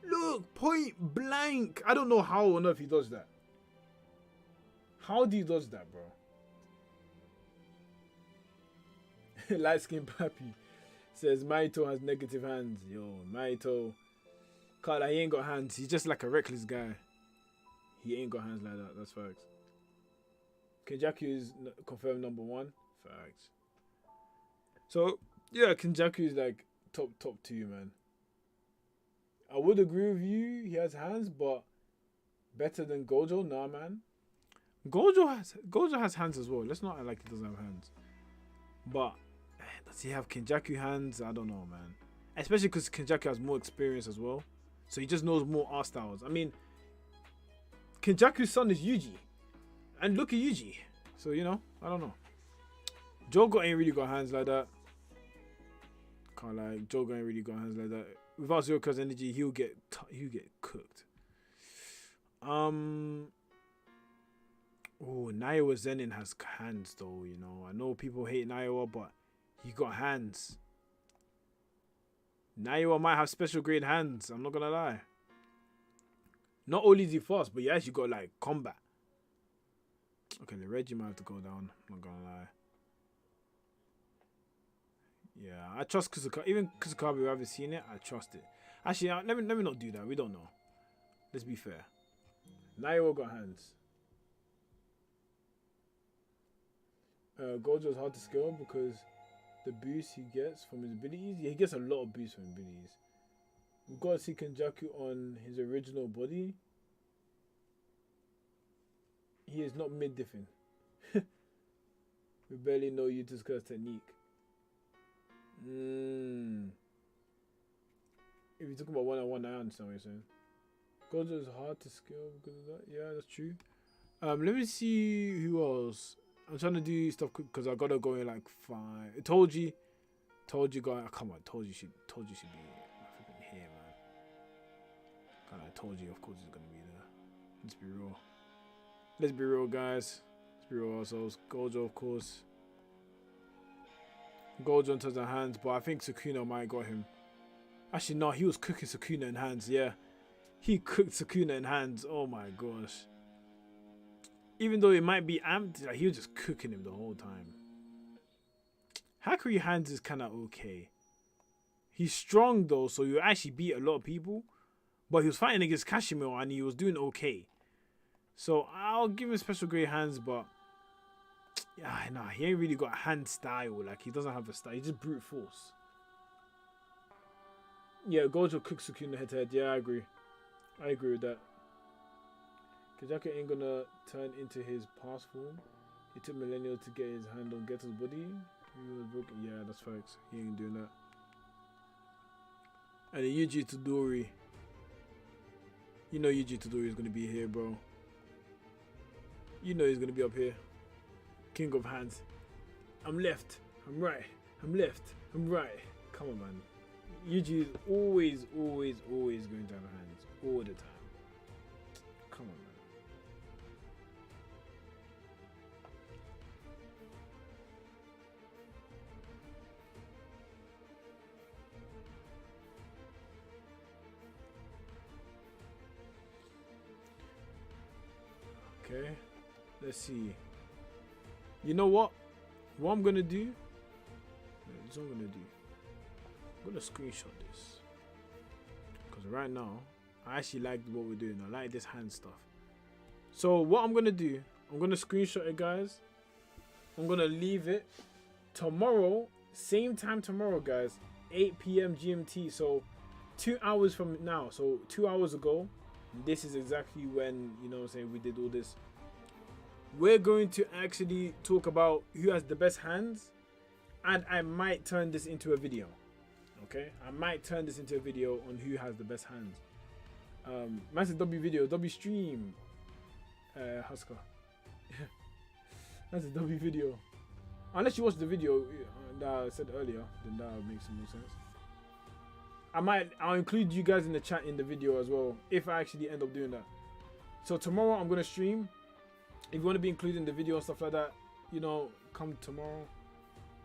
Look, point blank. I don't know how on earth he dodged that. How do you dodge that, bro? Light skin pappy says Maito has negative hands. Yo, Maito. Carla, he ain't got hands. He's just like a reckless guy. He ain't got hands like that. That's facts. Kenjaku is confirmed number 1. Facts. So yeah, Kenjaku is like top 2, man. I would agree with you. He has hands, but better than Gojo? Nah, man. Gojo has hands as well. Let's not act like he doesn't have hands. But does he have Kenjaku hands? I don't know, man. Especially because Kenjaku has more experience as well, so he just knows more art styles. I mean, Kenjaku's son is Yuji, and look at Yuji. So you know, I don't know. Jogo ain't really got hands like that. Can't lie, Jogo ain't really got hands like that. Without Zero Cuz energy, he'll get cooked. Oh, Naiwa Zenin has hands though. You know, I know people hate Naiwa, but he got hands. Naiwa might have special grade hands. I'm not gonna lie. Not only is he fast, but he actually got like combat. Okay, the Reggie might have to go down. I'm not gonna lie. Yeah, I trust Kuzukabe. Even Kuzukabe, who haven't seen it, I trust it. Actually, let me not do that. We don't know. Let's be fair. Naiwa got hands. Gojo's hard to scale because the boost he gets from his abilities. Yeah, he gets a lot of boost from abilities. We've got to see Kenjaku on his original body. He is not mid-diffing. We barely know Jutsu's technique. If you're talking about one-on-one, I understand what you're saying. Gojo is hard to scale because of that. Yeah, that's true. Let me see who else. I'm trying to do stuff because I gotta go in like 5. Told you, guys. Come on, told you should be freaking here, man. I told you, of course, it's gonna be there. Let's be real. Let's be real, guys. Let's be real ourselves. Gojo, of course. Gojo in terms of hands, but I think Sukuna might got him. Actually, no, he was cooking Sukuna in hands. Yeah, he cooked Sukuna in hands. Oh my gosh. Even though it might be amped, like, he was just cooking him the whole time. Hakuri hands is kind of okay. He's strong though, so you actually beat a lot of people. But he was fighting against Kashimiro and he was doing okay. So I'll give him special grade hands, but yeah, nah, he ain't really got hand style. Like, he doesn't have a style. He's just brute force. Yeah, Gojo cooks Sukuna head to head. Yeah, I agree. I agree with that. Kenjaku ain't gonna turn into his past form. It took millennials to get his hand on Geto's body. He was broken. Yeah, that's facts. He ain't doing that. And then Yuji Todori. You know Yuji Todori is gonna be here, bro. You know he's gonna be up here. King of hands. I'm left. I'm right. I'm left. I'm right. Come on, man. Yuji is always going to have hands. All the time. Come on, man. Okay, let's see. You know what? What I'm gonna do? This is what I'm gonna do. I'm gonna screenshot this because right now I actually like what we're doing. I like this hand stuff. So what I'm gonna do? I'm gonna screenshot it, guys. I'm gonna leave it tomorrow, same time tomorrow, guys. 8 p.m. GMT. So 2 hours from now. So 2 hours ago. This is exactly when, you know what I'm saying, we did all this. We're going to actually talk about who has the best hands, and I might turn this into a video. Okay, I might turn this into a video on who has the best hands. Massive W video, W stream, Husker. That's a W video. Unless you watch the video that I said earlier, then that would make some more sense. I'll include you guys in the chat in the video as well, if I actually end up doing that. So tomorrow I'm gonna stream. If you want to be included in the video and stuff like that, you know, come tomorrow.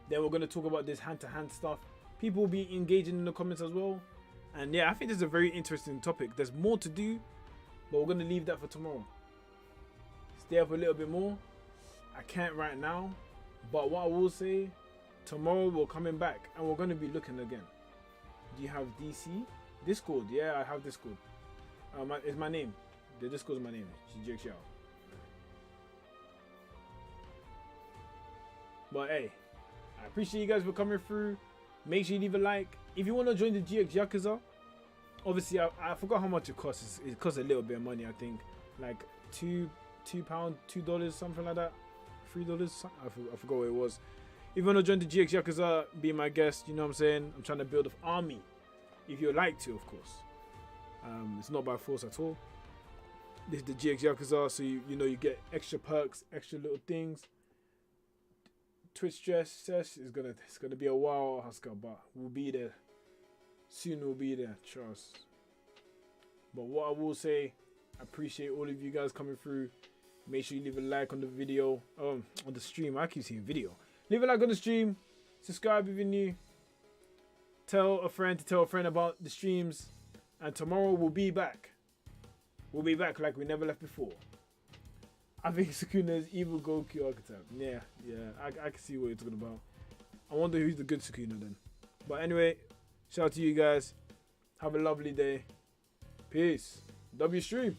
Then we're gonna talk about this hand-to-hand stuff. People will be engaging in the comments as well. And yeah, I think this is a very interesting topic. There's more to do, but we're gonna leave that for tomorrow. Stay up a little bit more. I can't right now, but what I will say, tomorrow we're coming back and we're gonna be looking again. Do you have DC? Discord? Yeah, I have Discord. It's my name. The Discord is my name. JUJUTSU. But hey, I appreciate you guys for coming through. Make sure you leave a like. If you want to join the GX Yakuza, obviously I forgot how much it costs. It costs a little bit of money, I think. Like £2, $2, something like that. $3. I forgot what it was. If you want to join the GX Yakuza, be my guest, you know what I'm saying? I'm trying to build an army. If you'd like to, of course. It's not by force at all. This is the GX Yakuza, so you know you get extra perks, extra little things. Twitch stress is gonna be a while, Husker, but we'll be there. Soon we'll be there, trust. But what I will say, I appreciate all of you guys coming through. Make sure you leave a like on the video, on the stream. I keep saying video. Leave a like on the stream. Subscribe if you're new. Tell a friend to tell a friend about the streams. And tomorrow we'll be back. We'll be back like we never left before. I think Sukuna is evil Goku archetype. Yeah, I can see what you're talking about. I wonder who's the good Sukuna then. But anyway, shout out to you guys. Have a lovely day. Peace. W stream.